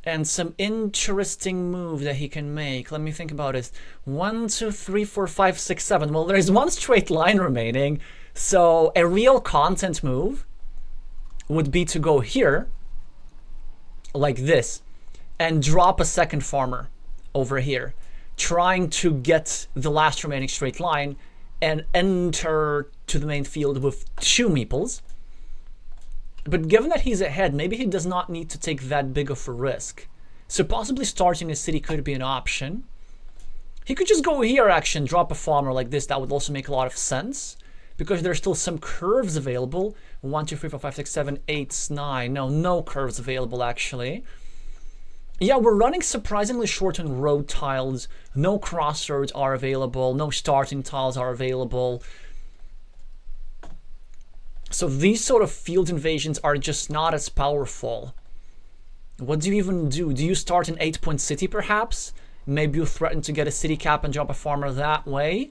A: And some interesting move that he can make. Let me think about it. 1, 2, 3, 4, 5, 6, 7. Well, there's one straight line remaining. So a real content move would be to go here, like this, and drop a second farmer over here, trying to get the last remaining straight line and enter to the main field with 2 meeples. But given that he's ahead, maybe he does not need to take that big of a risk. So possibly starting a city could be an option. He could just go here, actually, drop a farmer like this. That would also make a lot of sense, because there's still some curves available. 1, 2, 3, 4, 5, 6, 7, 8, 9. No curves available, actually. Yeah, we're running surprisingly short on road tiles. No crossroads are available. No starting tiles are available. So these sort of field invasions are just not as powerful. What do you even do? Do you start an 8-point city, perhaps? Maybe you threaten to get a city cap and drop a farmer that way?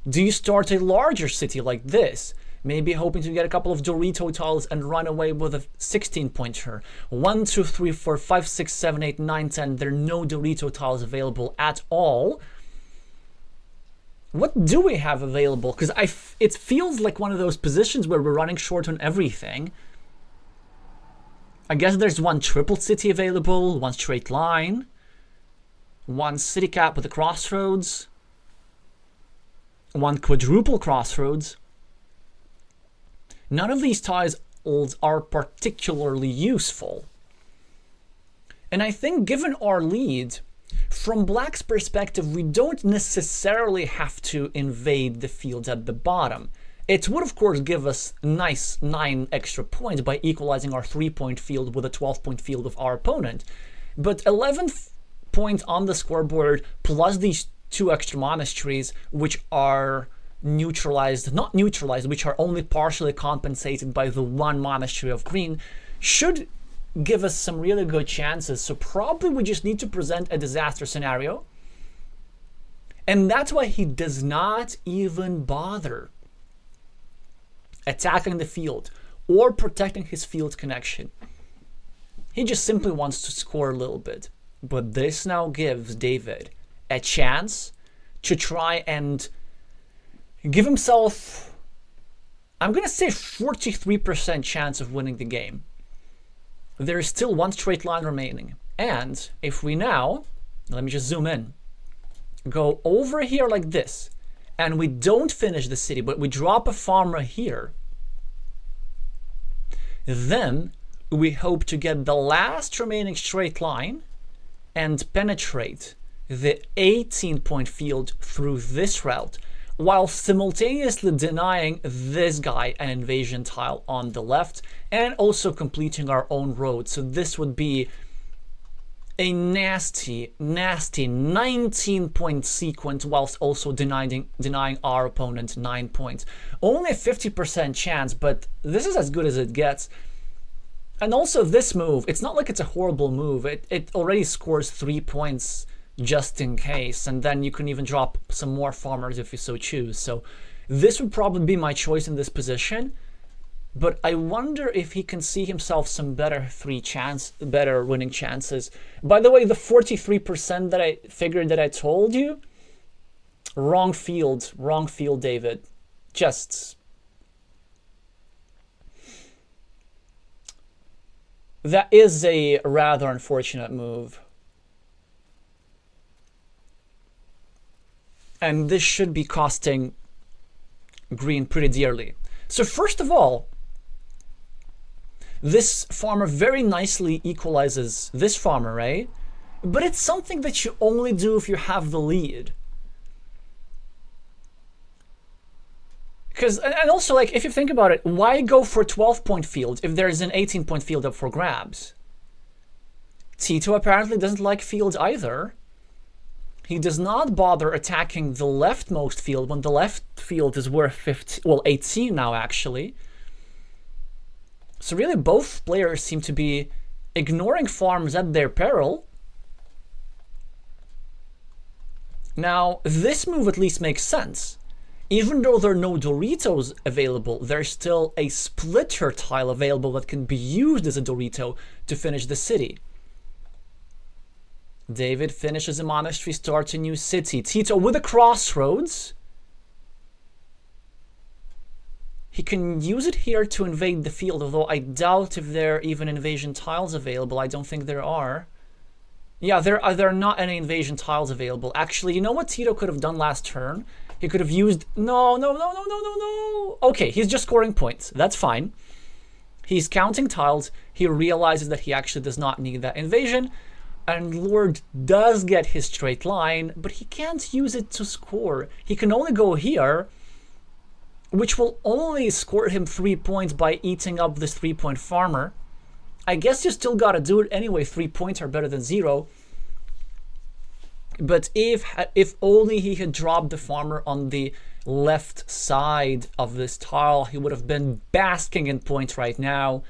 A: Do you start a larger city like this? Maybe hoping to get a couple of Dorito tiles and run away with a 16-pointer. 1, 2, 3, 4, 5, 6, 7, 8, 9, 10. There are no Dorito tiles available at all. What do we have available? Because it feels like one of those positions where we're running short on everything. I guess there's one triple city available, one straight line, one city cap with a crossroads, one quadruple crossroads. None of these tiles are particularly useful. And I think given our lead, from Black's perspective, we don't necessarily have to invade the fields at the bottom. It would, of course, give us nice 9 extra points by equalizing our 3-point field with a 12-point field of our opponent. But 11 points on the scoreboard, plus these 2 extra monasteries, which are not neutralized, which are only partially compensated by the 1 monastery of green, should give us some really good chances. So probably we just need to present a disaster scenario. And that's why he does not even bother attacking the field or protecting his field connection. He just simply wants to score a little bit. But this now gives David a chance to try and give himself, I'm going to say 43% chance of winning the game. There is still 1 straight line remaining. And if we now, let me just zoom in, go over here like this, and we don't finish the city, but we drop a farmer here, then we hope to get the last remaining straight line and penetrate the 18-point field through this route, while simultaneously denying this guy an invasion tile on the left and also completing our own road. So this would be a nasty 19-point sequence whilst also denying our opponent 9 points. Only a 50% chance, but this is as good as it gets. And also this move, it's not like it's a horrible move. It already scores 3 points just in case, and then you can even drop some more farmers if you so choose. So this would probably be my choice in this position, but I wonder if he can see himself some better winning chances. By the way, the 43% that I figured that I told you, wrong field, David. That is a rather unfortunate move. And this should be costing green pretty dearly. So first of all, this farmer very nicely equalizes this farmer, right? But it's something that you only do if you have the lead. Because, and also, like, if you think about it, why go for a 12-point field if there's an 18-point field up for grabs? Tito apparently doesn't like fields either. He does not bother attacking the leftmost field when the left field is worth 18 now, actually. So really, both players seem to be ignoring farms at their peril. Now, this move at least makes sense. Even though there are no Doritos available, there's still a splitter tile available that can be used as a Dorito to finish the city. David finishes a monastery, starts a new city. Tito with a crossroads. He can use it here to invade the field, although I doubt if there are even invasion tiles available. I don't think there are. Yeah, there are not any invasion tiles available. Actually, you know what Tito could have done last turn? He could have used... No. Okay, he's just scoring points. That's fine. He's counting tiles. He realizes that he actually does not need that invasion. And Lord does get his straight line, but he can't use it to score. He can only go here, which will only score him 3 points by eating up this 3-point farmer. I guess you still gotta do it anyway. 3 points are better than 0. But if only he had dropped the farmer on the left side of this tile, he would have been basking in points right now,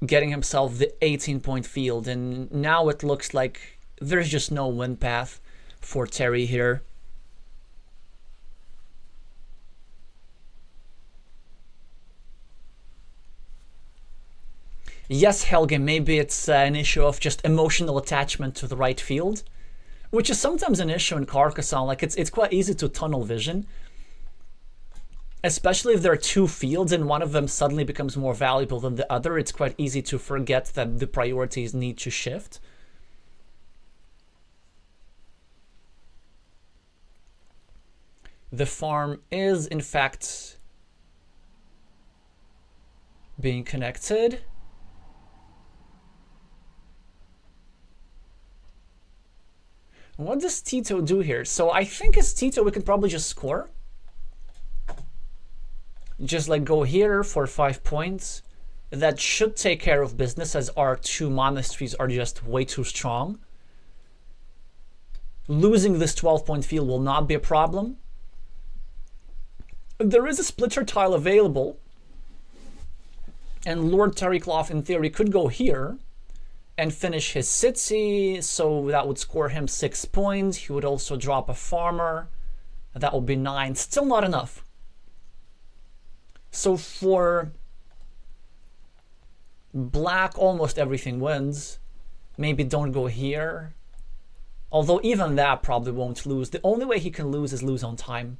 A: getting himself the 18-point field. And now it looks like there's just no win path for Terry here. Yes, Helge, maybe it's an issue of just emotional attachment to the right field, which is sometimes an issue in Carcassonne. Like, it's quite easy to tunnel vision, especially if there are two fields and one of them suddenly becomes more valuable than the other. It's quite easy to forget that the priorities need to shift. The farm is, in fact, being connected. What does Tito do here? So I think as Tito, we can probably just score. Just like go here for 5 points. That should take care of business, as our 2 monasteries are just way too strong. Losing this 12-point field will not be a problem. There is a splitter tile available, and LordTerrycloth in theory could go here and finish his city, so that would score him 6 points. He would also drop a farmer. That would be 9. Still not enough. So for black, almost everything wins. Maybe don't go here. Although even that probably won't lose. The only way he can lose is lose on time,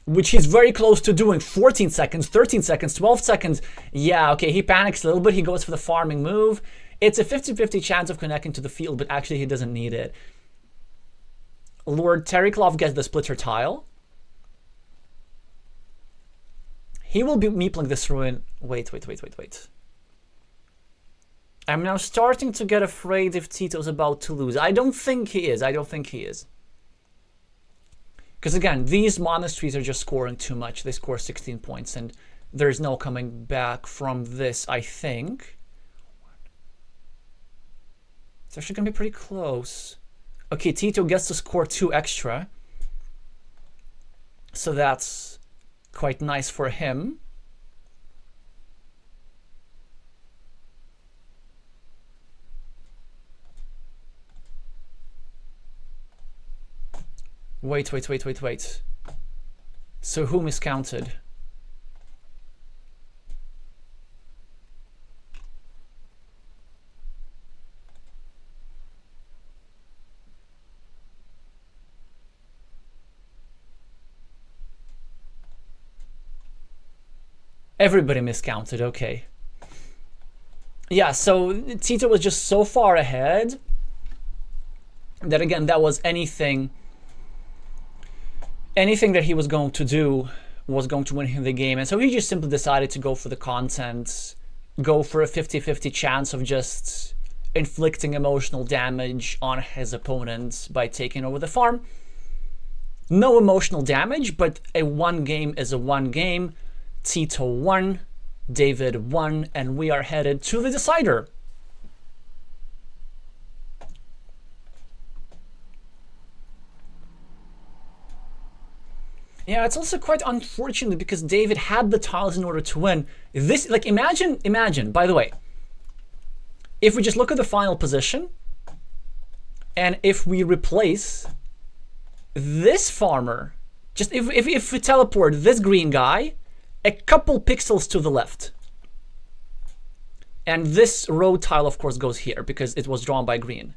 A: which he's very close to doing. 14 seconds, 13 seconds, 12 seconds. Yeah, okay, he panics a little bit. He goes for the farming move. It's a 50-50 chance of connecting to the field, but actually he doesn't need it. LordTerrycloth gets the splitter tile. He will be meepling this ruin. Wait. I'm now starting to get afraid if Tito's about to lose. I don't think he is. Because again, these monasteries are just scoring too much. They score 16 points, and there's no coming back from this, I think. It's actually going to be pretty close. Okay, Tito gets to score 2 extra. So that's quite nice for him. Wait. So who miscounted? Everybody miscounted, okay. Yeah, so Tito was just so far ahead that, again, that was anything that he was going to do was going to win him the game. And so he just simply decided to go for the content, go for a 50-50 chance of just inflicting emotional damage on his opponent by taking over the farm. No emotional damage, but a 1 game is a 1 game. Tito won, David won, and we are headed to the decider. Yeah, it's also quite unfortunate because David had the tiles in order to win. This, like, imagine, by the way, if we just look at the final position, and if we replace this farmer, just if we teleport this green guy a couple pixels to the left, and this road tile, of course, goes here because it was drawn by green,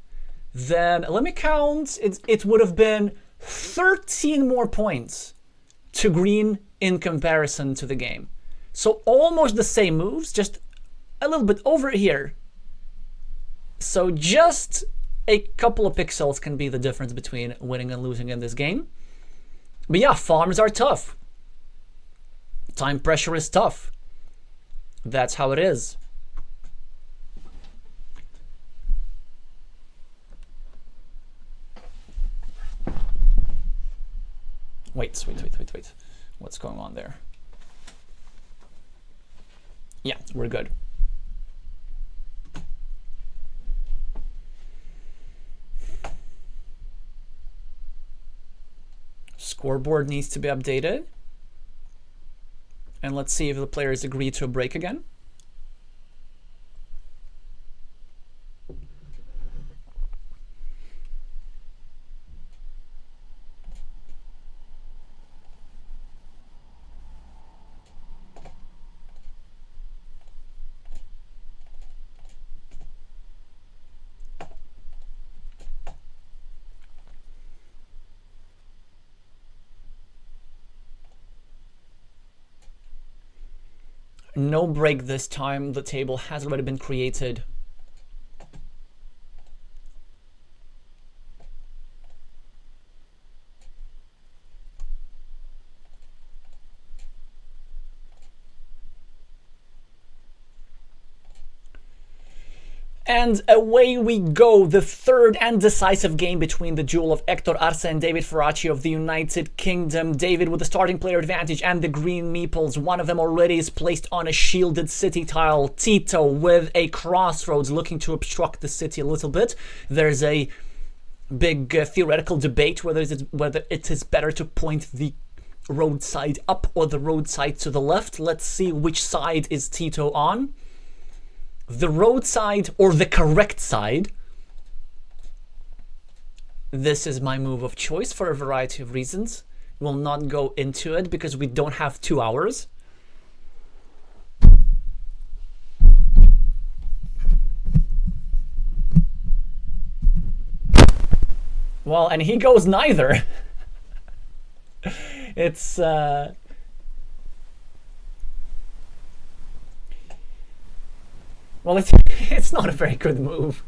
A: then let me count, it would have been 13 more points to green in comparison to the game. So almost the same moves, just a little bit over here. So just a couple of pixels can be the difference between winning and losing in this game. But yeah, farms are tough. Time pressure is tough. That's how it is. Wait. What's going on there? Yeah, we're good. Scoreboard needs to be updated. And let's see if the players agree to a break again. No break this time. The table has already been created. And away we go, the third and decisive game between the duel of Tito Arce and David Ferracci of the United Kingdom. David with the starting player advantage and the green meeples. One of them already is placed on a shielded city tile. Tito with a crossroads looking to obstruct the city a little bit. There's a big theoretical debate whether it is better to point the roadside up or the roadside to the left. Let's see which side is Tito on. The roadside or the correct side. This is my move of choice for a variety of reasons. We'll not go into it because we don't have 2 hours. Well, and he goes neither. It's well, it's not a very good move.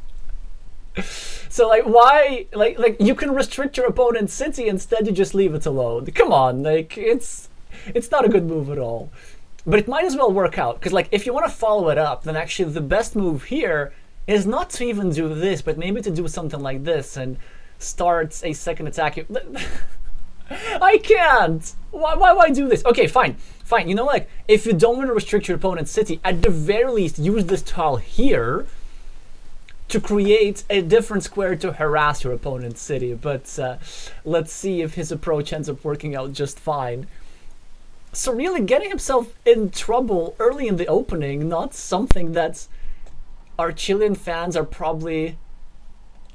A: So like, why, like you can restrict your opponent's city, instead you just leave it alone. Come on, like it's not a good move at all. But it might as well work out, because like if you want to follow it up, then actually the best move here is not to even do this, but maybe to do something like this and start a second attack. I can't. Why do this? Okay, fine. Fine. You know, like, if you don't want to restrict your opponent's city, at the very least, use this tile here to create a different square to harass your opponent's city. But let's see if his approach ends up working out just fine. So really getting himself in trouble early in the opening, not something that our Chilean fans are probably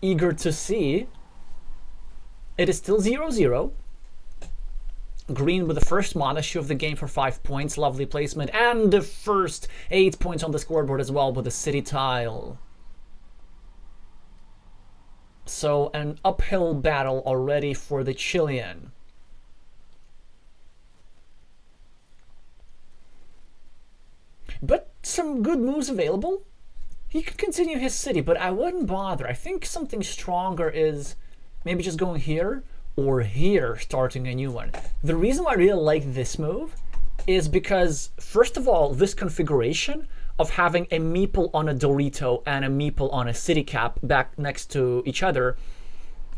A: eager to see. It is still 0-0. Green with the first monastery of the game for 5 points. Lovely placement. And the first 8 points on the scoreboard as well with the city tile. So an uphill battle already for the Chilean. But some good moves available. He could continue his city, but I wouldn't bother. I think something stronger is maybe just going here or here, starting a new one. The reason why I really like this move is because, first of all, this configuration of having a meeple on a Dorito and a meeple on a city cap back next to each other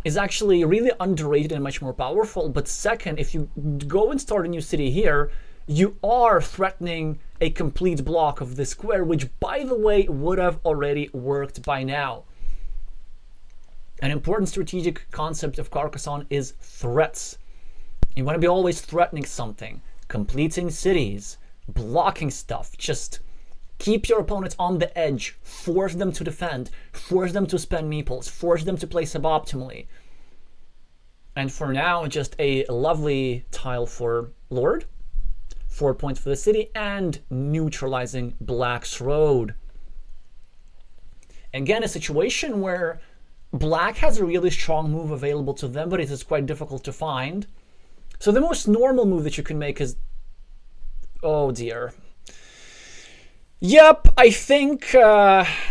A: is actually really underrated and much more powerful. But second, if you go and start a new city here, you are threatening a complete block of the square, which, by the way, would have already worked by now. An important strategic concept of Carcassonne is threats. You want to be always threatening something, completing cities, blocking stuff. Just keep your opponents on the edge, force them to defend, force them to spend meeples, force them to play suboptimally. And for now, just a lovely tile for Lord. 4 points for the city and neutralizing Black's road. Again, a situation where Black has a really strong move available to them, but it is quite difficult to find. So the most normal move that you can make is... oh dear. Yep, I think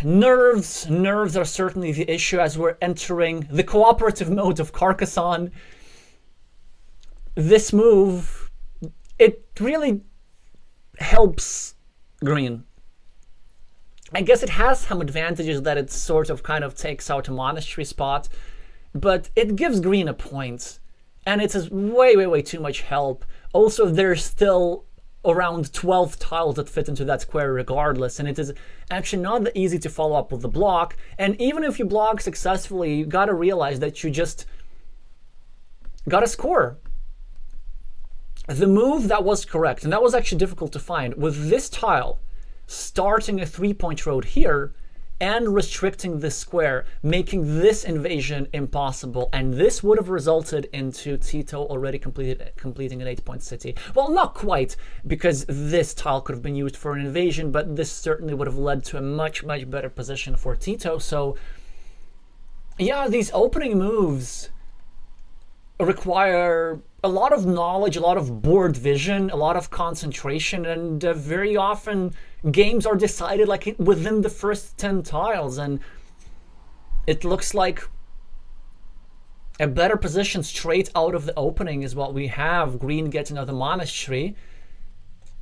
A: nerves are certainly the issue as we're entering the cooperative mode of Carcassonne. This move, it really helps Green. I guess it has some advantages that it sort of kind of takes out a monastery spot, but it gives Green a point, and it's way too much help. Also, there's still around 12 tiles that fit into that square regardless, and it is actually not that easy to follow up with the block. And even if you block successfully, you gotta realize that you just gotta score. The move that was correct, and that was actually difficult to find, with this tile starting a 3-point road here and restricting this square, making this invasion impossible. And this would have resulted into Tito already completing an 8-point city. Well, not quite, because this tile could have been used for an invasion, but this certainly would have led to a much better position for Tito. So yeah, these opening moves require a lot of knowledge, a lot of board vision, a lot of concentration, and very often games are decided like within the first 10 tiles, and it looks like a better position straight out of the opening is what we have. Green gets another monastery,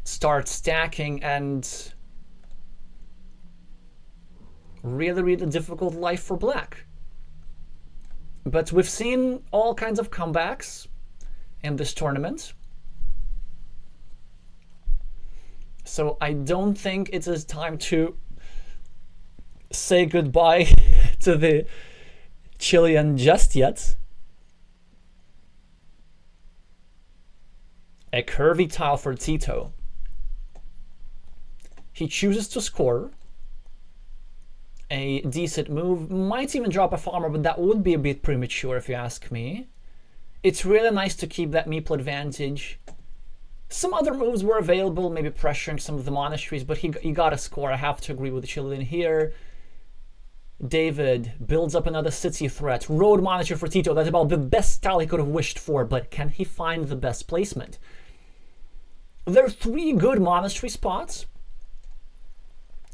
A: starts stacking, and really difficult life for Black. But we've seen all kinds of comebacks in this tournament. So I don't think it is time to say goodbye to the Chilean just yet. A curvy tile for Tito. He chooses to score. A decent move. Might even drop a farmer, but that would be a bit premature if you ask me. It's really nice to keep that meeple advantage. Some other moves were available, maybe pressuring some of the monasteries, but he got a score. I have to agree with the Chilean here. David builds up another city threat. Road monastery for Tito. That's about the best tile he could have wished for, but can he find the best placement? There are 3 good monastery spots.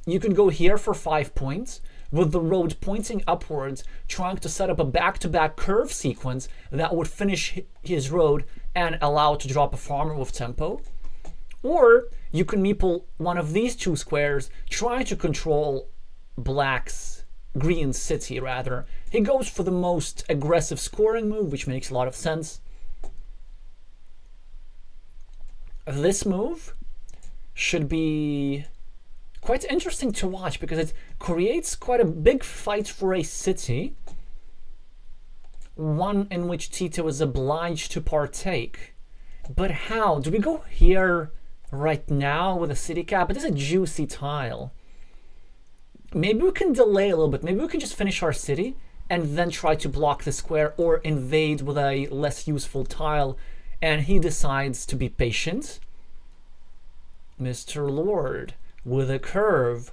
A: You can go here for 5 points, with the road pointing upwards, trying to set up a back-to-back curve sequence that would finish his road and allow to drop a farmer with tempo. Or you can meeple one of these 2 squares, try to control Green's city rather. He goes for the most aggressive scoring move, which makes a lot of sense. This move should be quite interesting to watch because it creates quite a big fight for a city, one in which Tito is obliged to partake. But how? Do we go here right now with a city cap? It is a juicy tile. Maybe we can delay a little bit. Maybe we can just finish our city and then try to block the square or invade with a less useful tile. And he decides to be patient. Mr. Lord with a curve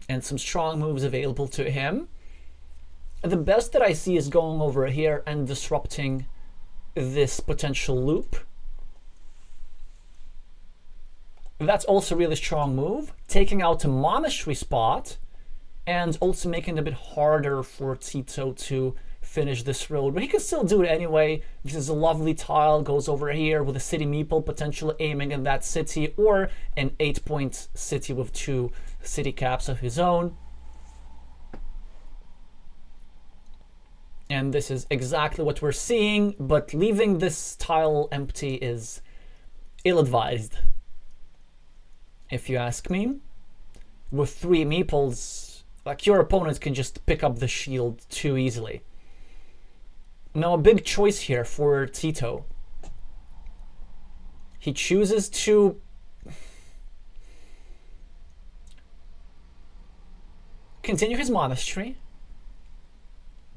A: and some strong moves available to him. The best that I see is going over here and disrupting this potential loop. That's also a really strong move, taking out a monastery spot and also making it a bit harder for Tito to finish this road, but he can still do it anyway. This is a lovely tile, goes over here with a city meeple, potentially aiming in that city, or an 8-point city with 2 city caps of his own. And this is exactly what we're seeing, but leaving this tile empty is ill-advised, if you ask me. With 3 meeples, like, your opponent can just pick up the shield too easily. Now, a big choice here for Tito. He chooses to continue his monastery,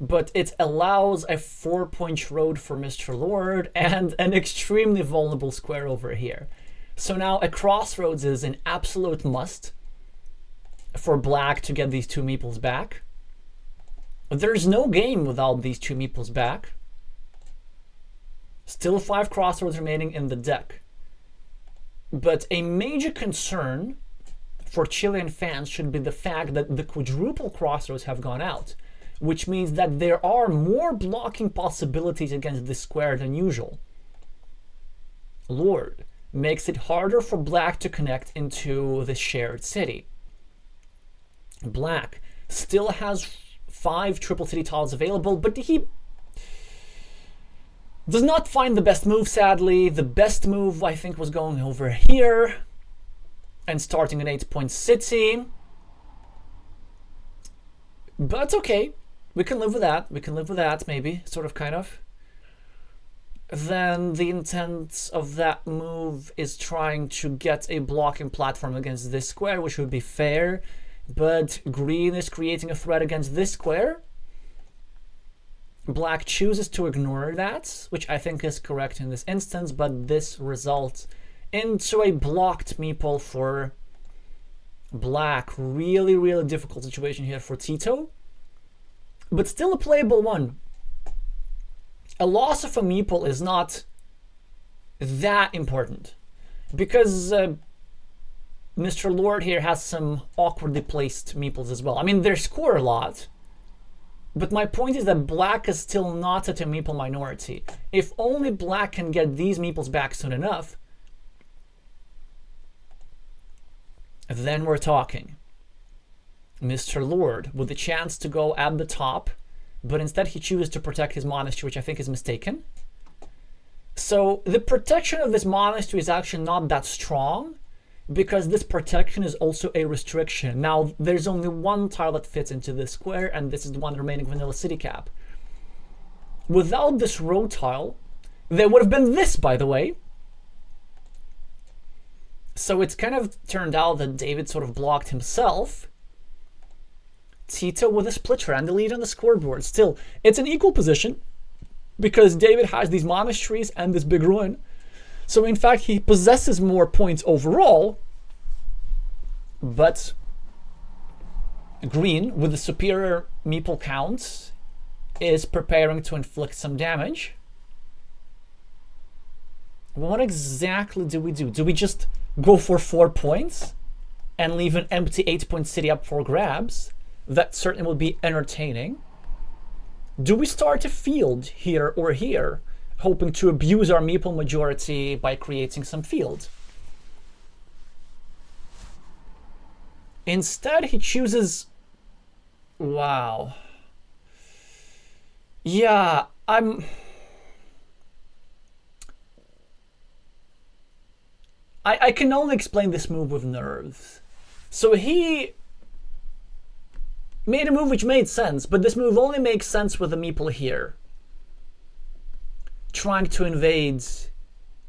A: but it allows a 4-point road for Mr. Lord and an extremely vulnerable square over here. So now a crossroads is an absolute must for black to get these 2 meeples back. There's no game without these 2 meeples back. Still 5 crossroads remaining in the deck. But a major concern for Chilean fans should be the fact that the quadruple crossroads have gone out, which means that there are more blocking possibilities against this square than usual. Lord makes it harder for black to connect into the shared city. Black still has 5 triple city tiles available, but he does not find the best move, sadly. The best move, I think, was going over here and starting an 8-point city. But okay, we can live with that. We can live with that, maybe, sort of, kind of. Then the intent of that move is trying to get a blocking platform against this square, which would be fair. But green is creating a threat against this square. Black chooses to ignore that, which I think is correct in this instance, but this results into a blocked meeple for black. Really, really difficult situation here for Tito, but still a playable one. A loss of a meeple is not that important because Mr. Lord here has some awkwardly placed meeples as well. I mean, they score a lot, but my point is that black is still not at a meeple minority. If only black can get these meeples back soon enough, then we're talking. Mr. Lord with the chance to go at the top, but instead he chooses to protect his monastery, which I think is mistaken. So the protection of this monastery is actually not that strong, because this protection is also a restriction. Now, there's only 1 tile that fits into this square, and this is the one remaining vanilla city cap. Without this road tile, there would have been this, by the way. So it's kind of turned out that David sort of blocked himself. Tito with a splitter and the lead on the scoreboard. Still, it's an equal position, because David has these monasteries and this big ruin. So in fact, he possesses more points overall, but green, with the superior meeple count, is preparing to inflict some damage. What exactly do we do? Do we just go for 4 points and leave an empty 8-point city up for grabs? That certainly will be entertaining. Do we start a field here or here, hoping to abuse our meeple majority by creating some field? Instead, he chooses... Wow. Yeah, I can only explain this move with nerves. So he made a move which made sense, but this move only makes sense with the meeple here, trying to invade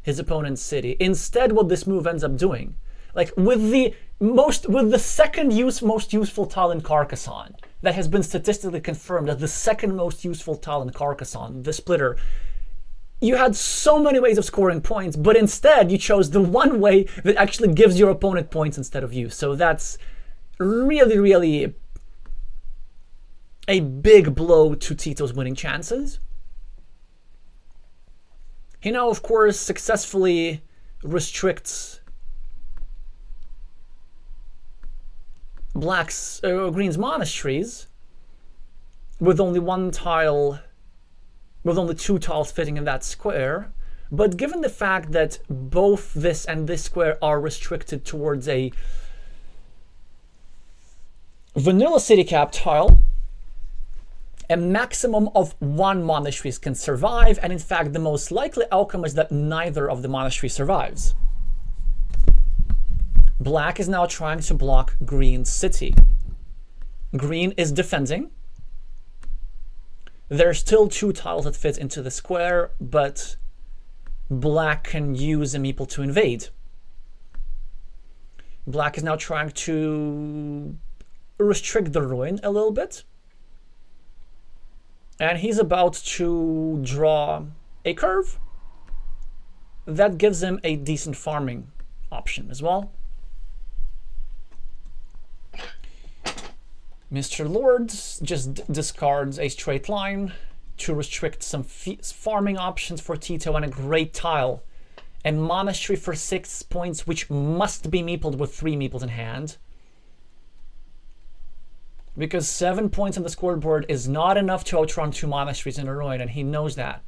A: his opponent's city. Instead, what this move ends up doing, like with the second most useful tile in Carcassonne, that has been statistically confirmed as the second most useful tile in Carcassonne, the splitter. You had so many ways of scoring points, but instead you chose the one way that actually gives your opponent points instead of you. So that's really, really a big blow to Tito's winning chances. He now, of course, successfully restricts Green's monasteries with only one tile, with only 2 tiles fitting in that square. But given the fact that both this and this square are restricted towards a vanilla city cap tile, a maximum of 1 monastery can survive, and in fact the most likely outcome is that neither of the monasteries survives. Black is now trying to block Green's city. Green is defending. There are still 2 tiles that fit into the square, but Black can use a meeple to invade. Black is now trying to restrict the ruin a little bit. And he's about to draw a curve that gives him a decent farming option as well. Mr. Lord just discards a straight line to restrict some farming options for Tito, and a great tile. A monastery for 6 points, which must be meepled with 3 meeples in hand. Because 7 points on the scoreboard is not enough to outrun 2 monasteries in a ruin, and he knows that.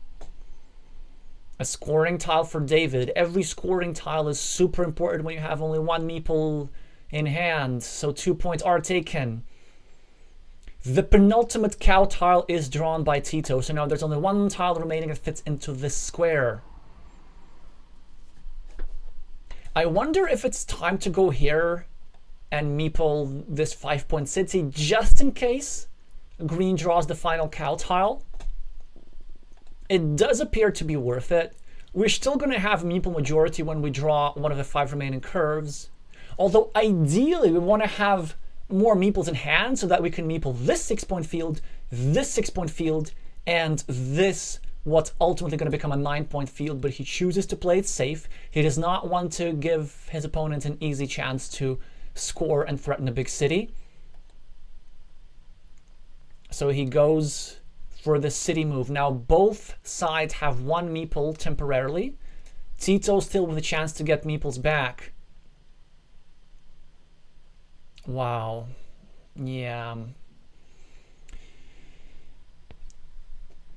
A: A scoring tile for David. Every scoring tile is super important when you have only 1 meeple in hand, so 2 points are taken. The penultimate cow tile is drawn by Tito, so now there's only 1 tile remaining that fits into this square. I wonder if it's time to go here and meeple this 5-point city just in case Green draws the final cow tile. It does appear to be worth it. We're still going to have meeple majority when we draw one of the 5 remaining curves. Although ideally we want to have more meeples in hand so that we can meeple this 6-point field, this 6-point field, and this what's ultimately going to become a 9-point field, but he chooses to play it safe. He does not want to give his opponent an easy chance to score and threaten a big city. So he goes for the city move. Now both sides have 1 meeple temporarily. Tito still with a chance to get meeples back. Wow. Yeah.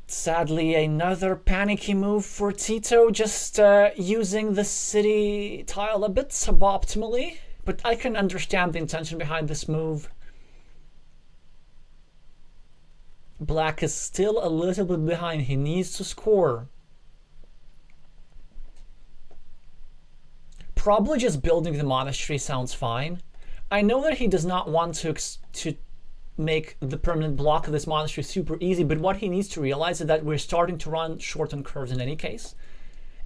A: Sadly, another panicky move for Tito, just using the city tile a bit suboptimally. But I can understand the intention behind this move. Black is still a little bit behind. He needs to score. Probably just building the monastery sounds fine. I know that he does not want to make the permanent block of this monastery super easy, but what he needs to realize is that we're starting to run short on curves in any case.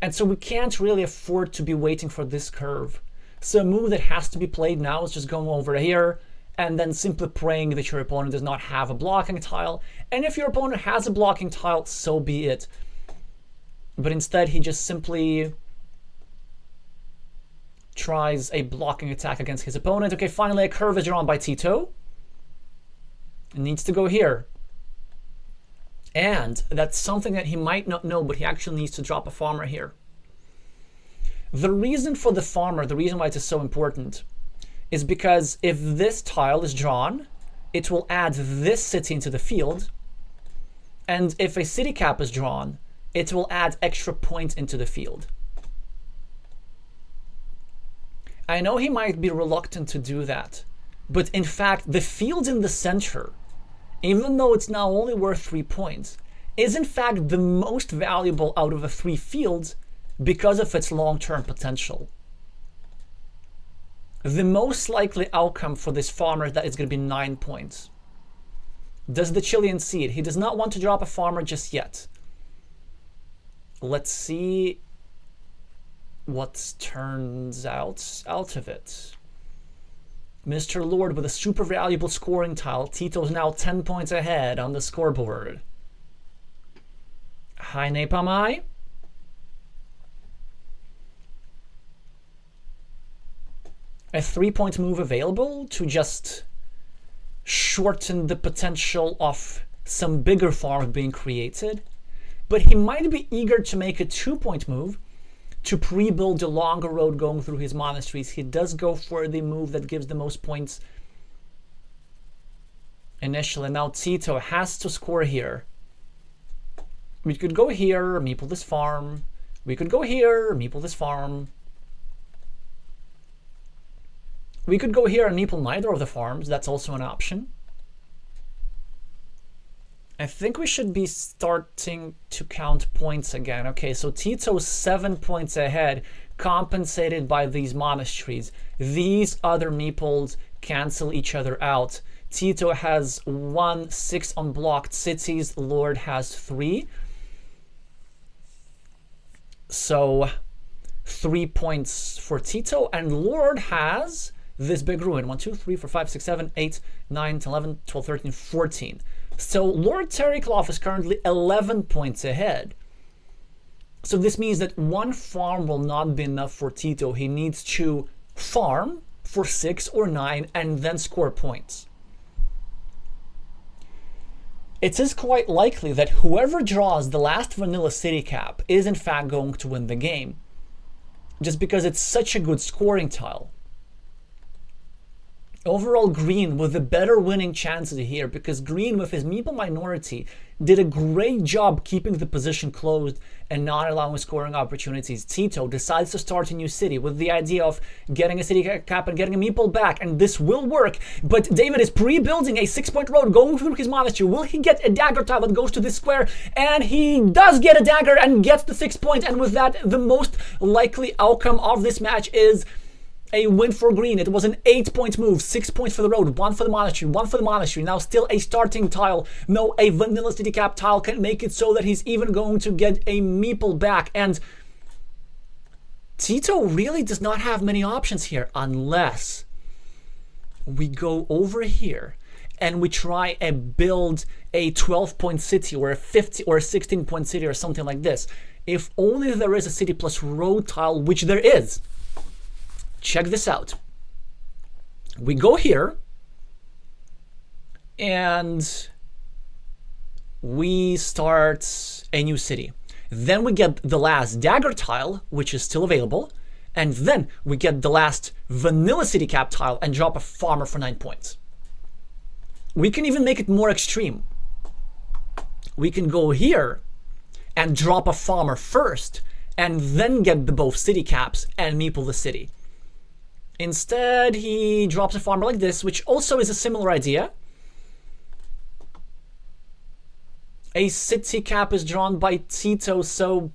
A: And so we can't really afford to be waiting for this curve. So a move that has to be played now is just going over here and then simply praying that your opponent does not have a blocking tile. And if your opponent has a blocking tile, so be it. But instead he just simply tries a blocking attack against his opponent. Okay, finally a curve is drawn by Tito. It needs to go here. And that's something that he might not know, but he actually needs to drop a farmer here. The reason for the farmer, the reason why it is so important, is because if this tile is drawn, it will add this city into the field. And if a city cap is drawn, it will add extra points into the field. I know he might be reluctant to do that, but in fact, the field in the center, even though it's now only worth 3 points, is in fact the most valuable out of the 3 fields because of its long-term potential. The most likely outcome for this farmer is that it's going to be 9 points. Does the Chilean see it? He does not want to drop a farmer just yet. Let's see what turns out of it. Mr. Lord with a super valuable scoring tile. Tito's now 10 points ahead on the scoreboard. Hi, Napalm. A 3-point move available to just shorten the potential of some bigger farms being created. But he might be eager to make a 2-point move to pre-build a longer road going through his monasteries. He does go for the move that gives the most points initially. Now Tito has to score here. We could go here, meeple this farm. We could go here, meeple this farm. We could go here and meeple neither of the farms. That's also an option. I think we should be starting to count points again. Okay, so Tito's 7 points ahead, compensated by these monasteries. These other meeples cancel each other out. Tito has 6 unblocked cities. Lord has 3. So 3 points for Tito, and Lord has this big ruin. 1, 2, 3, 4, 5, 6, 7, 8, 9, 10, 11, 12, 13, 14. So LordTerrycloth is currently 11 points ahead. So this means that 1 farm will not be enough for Tito. He needs to farm for 6 or 9 and then score points. It is quite likely that whoever draws the last vanilla city cap is in fact going to win the game, just because it's such a good scoring tile. Overall, green with the better winning chances here, because green with his meeple minority did a great job keeping the position closed and not allowing scoring opportunities. Tito decides to start a new city with the idea of getting a city cap and getting a meeple back, and this will work. But David is pre-building a 6-point road going through his monastery. Will he get a dagger tile that goes to this square? And he does get a dagger and gets the 6 point, and with that, the most likely outcome of this match is a win for green. It was an 8-point move, 6 points for the road, 1 for the monastery, 1 for the monastery. Now still a starting tile. No, a vanilla city cap tile can make it so that he's even going to get a meeple back. And Tito really does not have many options here unless we go over here and we try and build a 12-point city or a 50 or a 16-point city or something like this. If only there is a city plus road tile, which there is. Check this out. We go here and we start a new city. Then we get the last dagger tile, which is still available. And then we get the last vanilla city cap tile and drop a farmer for 9 points. We can even make it more extreme. We can go here and drop a farmer first and then get the both city caps and meeple the city. Instead, he drops a farmer like this, which also is a similar idea. A city cap is drawn by Tito, so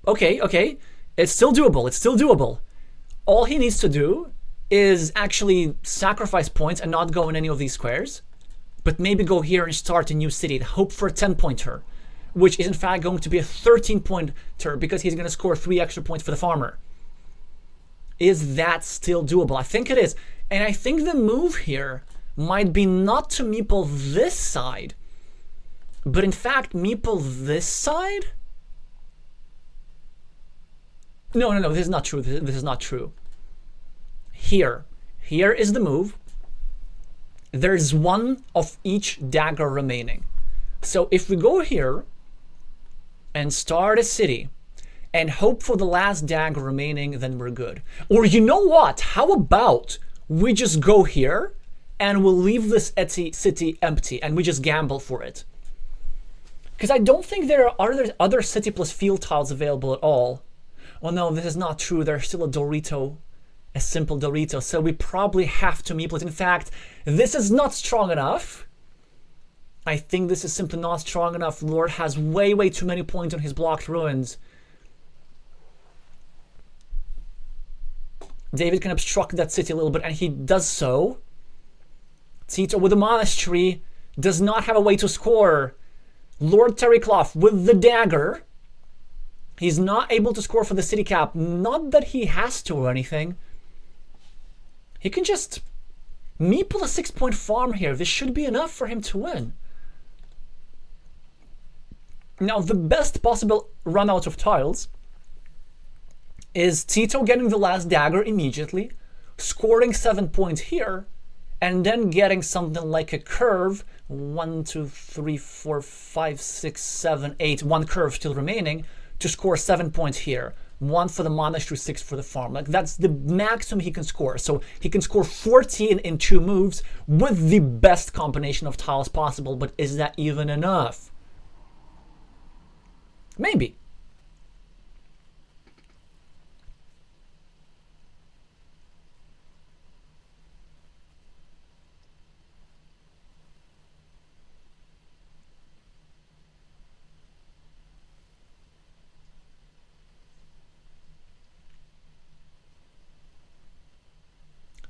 A: okay. It's still doable. It's still doable. All he needs to do is actually sacrifice points and not go in any of these squares, but maybe go here and start a new city and hope for a 10-pointer, which is in fact going to be a 13-pointer because he's going to score 3 extra points for the farmer. Is that still doable? I think it is. And I think the move here might be not to meeple this side, but in fact meeple this side? No, this is not true. This is not true. Here is the move. There's 1 of each dagger remaining. So if we go here and start a city, and hope for the last dagger remaining, then we're good. Or you know what? How about we just go here and we'll leave this city empty and we just gamble for it? Because I don't think there are other city plus field tiles available at all. Oh no, this is not true. There's still a Dorito, a simple Dorito. So we probably have to meeple it. In fact, this is not strong enough. I think this is simply not strong enough. Lord has way too many points on his blocked ruins. David can obstruct that city a little bit, and he does so. Tito with the monastery does not have a way to score. LordTerrycloth with the dagger. He's not able to score for the city cap. Not that he has to or anything. He can just meeple a 6-point farm here. This should be enough for him to win. Now, the best possible run out of tiles is Tito getting the last dagger immediately, scoring 7 points here, and then getting something like a curve. 1, 2, 3, 4, 5, 6, 7, 8. One curve still remaining to score 7 points here. 1 for the monastery, 6 for the farm. Like, that's the maximum he can score. So he can score 14 in 2 moves with the best combination of tiles possible. But is that even enough? Maybe.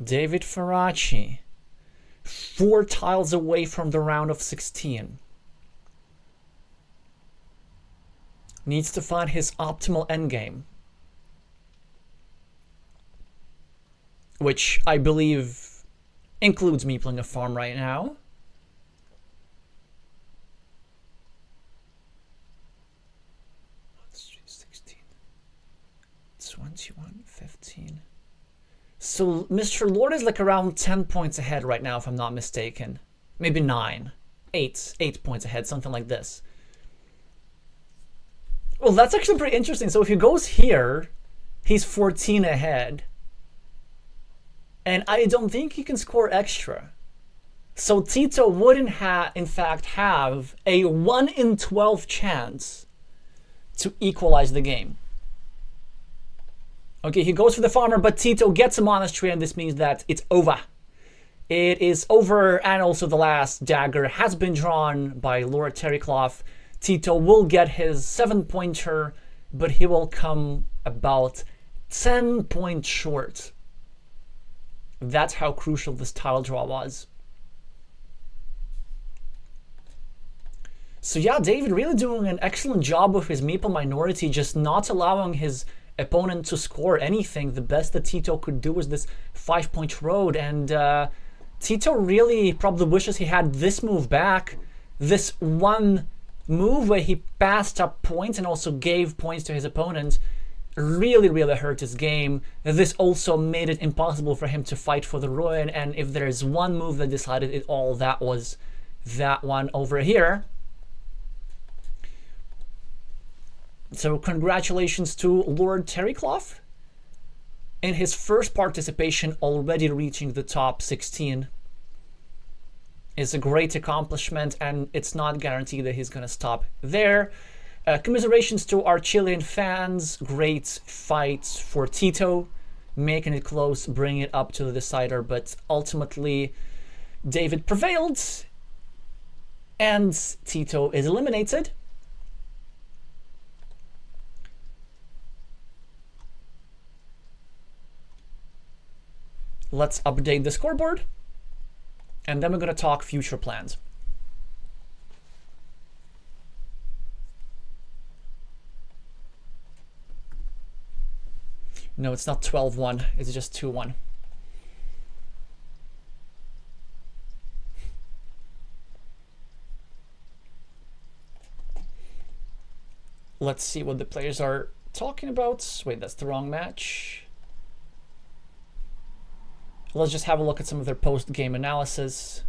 A: David Faraci, 4 tiles away from the round of 16. Needs to find his optimal endgame, which I believe includes meepling a farm right now. Let's see, 16, 21, 15. So Mr. Lord is like around 10 points ahead right now, if I'm not mistaken. Maybe 9. 8 points ahead, something like this. Well, that's actually pretty interesting. So if he goes here, he's 14 ahead. And I don't think he can score extra. So Tito wouldn't in fact have a 1 in 12 chance to equalize the game. Okay, he goes for the farmer, but Tito gets a monastery, and this means that it's over. It is over, and also the last dagger has been drawn by LordTerrycloth. Tito will get his 7-pointer, but he will come about 10 points short. That's how crucial this tile draw was. So yeah, David really doing an excellent job with his meeple minority, just not allowing his opponent to score anything. The best that Tito could do was this 5-point road, and Tito really probably wishes he had this move back. This one move where he passed up points and also gave points to his opponent really hurt his game. This also made it impossible for him to fight for the ruin, and if there's one move that decided it all, that was that one over here. So congratulations to LordTerrycloth in his first participation, already reaching the top 16. Is a great accomplishment, and it's not guaranteed that he's going to stop there. Commiserations to our Chilean fans. Great fight for Tito, making it close, bringing it up to the decider, but ultimately David prevailed, and Tito is eliminated. Let's update the scoreboard, and then we're going to talk future plans. No, it's not 12-1. It's just 2-1. Let's see what the players are talking about. Wait, that's the wrong match. Let's just have a look at some of their post-game analysis.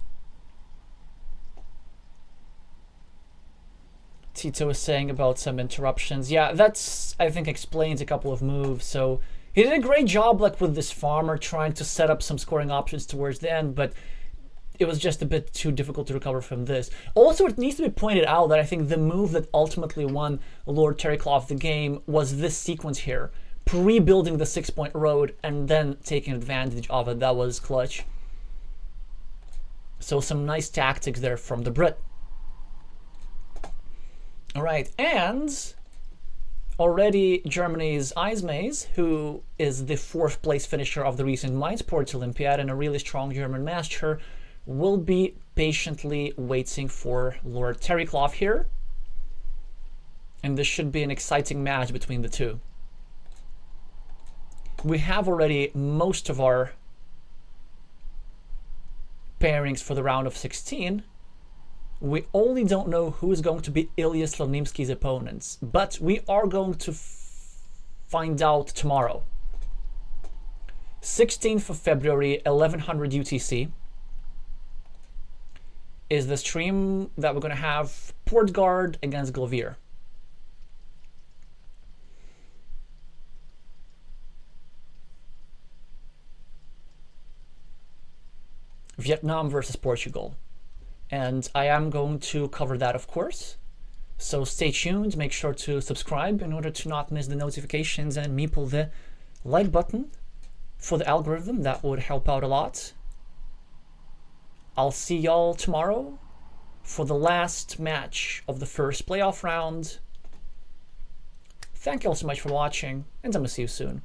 A: Tito is saying about some interruptions. Yeah, that's, I think, explains a couple of moves. So he did a great job, like, with this farmer, trying to set up some scoring options towards the end, but it was just a bit too difficult to recover from this. Also, it needs to be pointed out that I think the move that ultimately won LordTerrycloth the game was this sequence here. Pre-building the 6-point road and then taking advantage of it. That was clutch. So some nice tactics there from the Brit. All right, and Already Germany's yzemaze, who is the 4th place finisher of the recent Mind Sports Olympiad and a really strong German master, will be patiently waiting for LordTerrycloth here. And this should be an exciting match between the two. We have already most of our pairings for the round of 16. We only don't know who is going to be Ilya Slavnimski's opponents, but we are going to find out tomorrow. 16th of February, 1100 UTC, is the stream that we're going to have Portgard against Glovier. Vietnam versus Portugal. And I am going to cover that, of course. So stay tuned, make sure to subscribe in order to not miss the notifications and meeple the like button for the algorithm. That would help out a lot. I'll see y'all tomorrow for the last match of the first playoff round. Thank you all so much for watching, and I'm gonna see you soon.